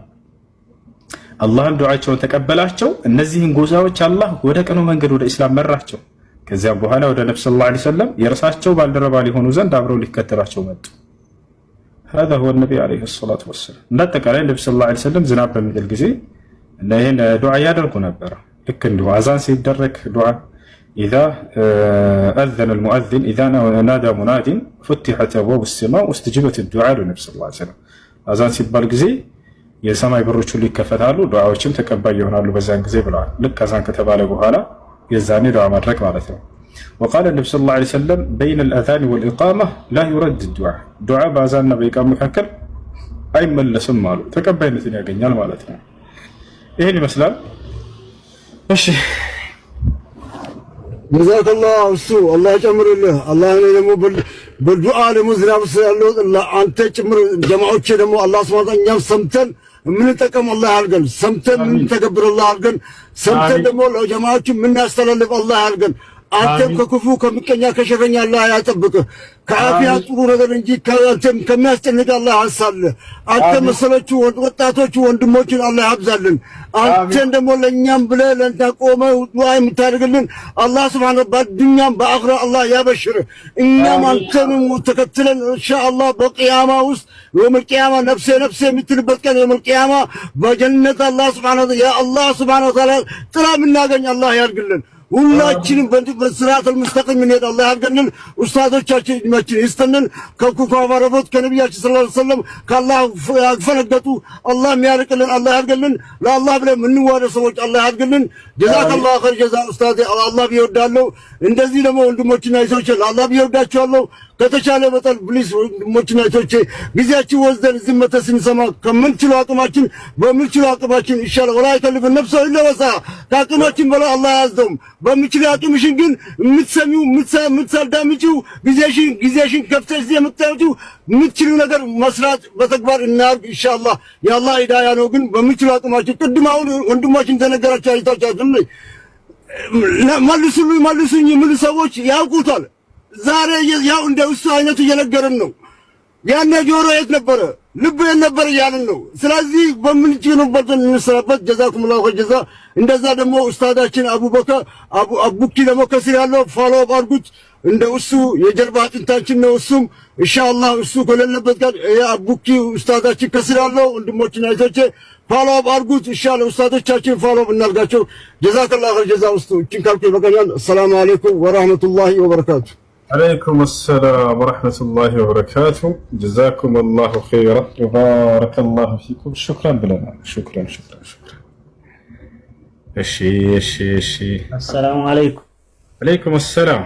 አላህም ዱዓቸውን ተቀበላቸው። እነዚህን ጎሳዎች አላህ ወደ ቀኑ መንገድ ወደ ኢስላም መራቸው። ከዚያም በኋላ ወደ ነብዩ ሰለላሁ ዐለይሂ ወሰለም የእርሳቸው ባልደረባ ሊሆኑ ዘንድ አብረው ሊከተሏቸው መጡ። هذا هو النبي عليه الصلاة والسلام። እንዳጠቃላይ ነብዩ ሰለላሁ ዐለይሂ ወሰለም ዝናብ በሚጥል ጊዜ ይህን ዱዓ ያደርጉ ነበር። ልክ እንዲሁ አዛን ሲደረግ ዱዓ إذا أذن المؤذن إذا نادى مناد فتحت أبواب السماء واستجيبت الدعاء للنبي صلى الله عليه وسلم أذان ሲባል ጊዜ የሰማይ በሮች ሁሉ ይከፈታሉ፣ ዱዓዎችም ተቀባይ ይሆናሉ በዛን ጊዜ ብለዋል። ልክ አዛን ከተባለ በኋላ የዛኔ ዱዓ ማድረግ ማለት ነው። وقال النبي صلى الله عليه وسلم بين الأذان والإقامة لا يرد الدعاء ዱዓ በአዛንና በኢቃማ መካከል አይመለስም አሉ። ተቀባይነትን ያገኛል ማለት ነው። ይሄን ይመስላል። እሺ ጀዛከላህ እሱ አላህ ጨምርልህ። አላህ እኔ ደግሞ በዱዓ ደግሞ ዝናብ ስላለው አንተ ጭምር ጀማዓዎቼ ደግሞ አላህ ሱብሓነሁ ወተዓላ እኛም ሰምተን የምንጠቀም አላህ ያድርገን። ሰምተን የምንተገብር አላህ ያድርገን። ሰምተን ደግሞ ለጀማዓዎቹ የምናስተላልፍ አላህ ያድርገን። አንተም ከክፉ ከምቀኛ ከሸረኛ አላህ ያጠብቅህ። ከአፊያ ጥሩ ነገር እንጂ ከአንተም ከሚያስጨንቅ አላህ ያንሳልህ። አንተ መሰሎቹ ወጣቶቹ ወንድሞችን አላህ ያብዛልን። አንተን ደግሞ ለኛም ብለህ ለእንታ ቆመህ ዱዓ የምታደርግልን አላህ ሱብሓነሁ በዱንያም በአኺራ አላህ ያበሽርህ። እኛም አንተንም ተከትለን ኢንሻአላህ በቂያማ ውስጥ የውመል ቂያማ ነፍሴ ነፍሴ የምትልበት ቀን የውመል ቂያማ በጀነት አላህ ሱብሓነሁ ያ አላህ ሱብሓነሁ ወተዓላ ጥላ የምናገኝ አላህ ያድርግልን። ሁላችንም በስራተል ሙስተቂም እንሄድ አላህ ያድርገን። ኡስታዞቻችን እድሜያችን ይስጥልን። ከኩፋ ባረቦት ከነቢያችን ሰለላሁ ዐለይሂ ወሰለም ከአላህ ያፈነገጡ አላህ የሚያርቅልን አላህ ያድርገን። ለአላህ ብለን የምንዋደ ሰዎች አላህ ያድርገን። ጀዛከላሁ ኸይር ጀዛ ኡስታዝ አላህ ቢወዳለው። እንደዚህ ደግሞ ወንድሞችና እህቶቼ አላህ ቢወዳቸዋለሁ። ከተቻለ በጠል ፕሊስ ወንድሞችና እህቶቼ ጊዜያችን ወስደን እዚህ መተን ስንሰማ ከምንችለው አቅማችን በምንችለው አቅማችን ይሻላል። ወላ ይከልፍ ነፍሰ ኢላ ወስዐሃ ከአቅማችን በላይ አላህ ያዘውም። በምንችለው አቅምሽን ግን የምትሰሚው የምታዳምጪው ጊዜሽን ከፍተሽ እዚህ የምታዩት የምትችሉ ነገር መስራት በተግባር እናርግ ኢንሻአላህ። የአላህ ሂዳያ ነው። ግን በምንችለው አቅማችን ቅድም አሁን ወንድማችን ተነገራቸው አይታችኋል። መልሱኝ የሚሉ ሰዎች ያውቁታል። ዛሬ ያው እንደ እሱ አይነቱ እየነገረን ነው። ያኔ ጆሮ የት ነበረ ልብ የት ነበር እያልን ነው። ስለዚህ በምንችልበት እንሰራበት። ጀዛኩሙላሁ ኸይር ጀዛ። እንደዛ ደግሞ ኡስታዳችን አቡበከር አቡኪ ደግሞ ከስር ያለው ፎሎ አድርጉት። እንደ እሱ የጀርባ አጥንታችን ነው። እሱም ኢንሻአላህ እሱ ከሌለበት ጋር አቡኪ ኡስታዳችን ከስር ያለው ወንድሞችና እህቶቼ ፎሎ አድርጉት። ኢንሻአላህ ኡስታዶቻችን ፎሎ እናድርጋቸው። ጀዛከላሁ ኸይር ጀዛ። ውስጥ እቺን ካልኩ ይበቃኛል። ሰላም አለይኩም ወራህመቱላሂ ወበረካቱ። عليكم السلام ورحمة الله وبركاته. جزاكم الله خيرا وبارك الله فيكم. شكرا بلنا. شكرا. السلام عليكم. عليكم السلام.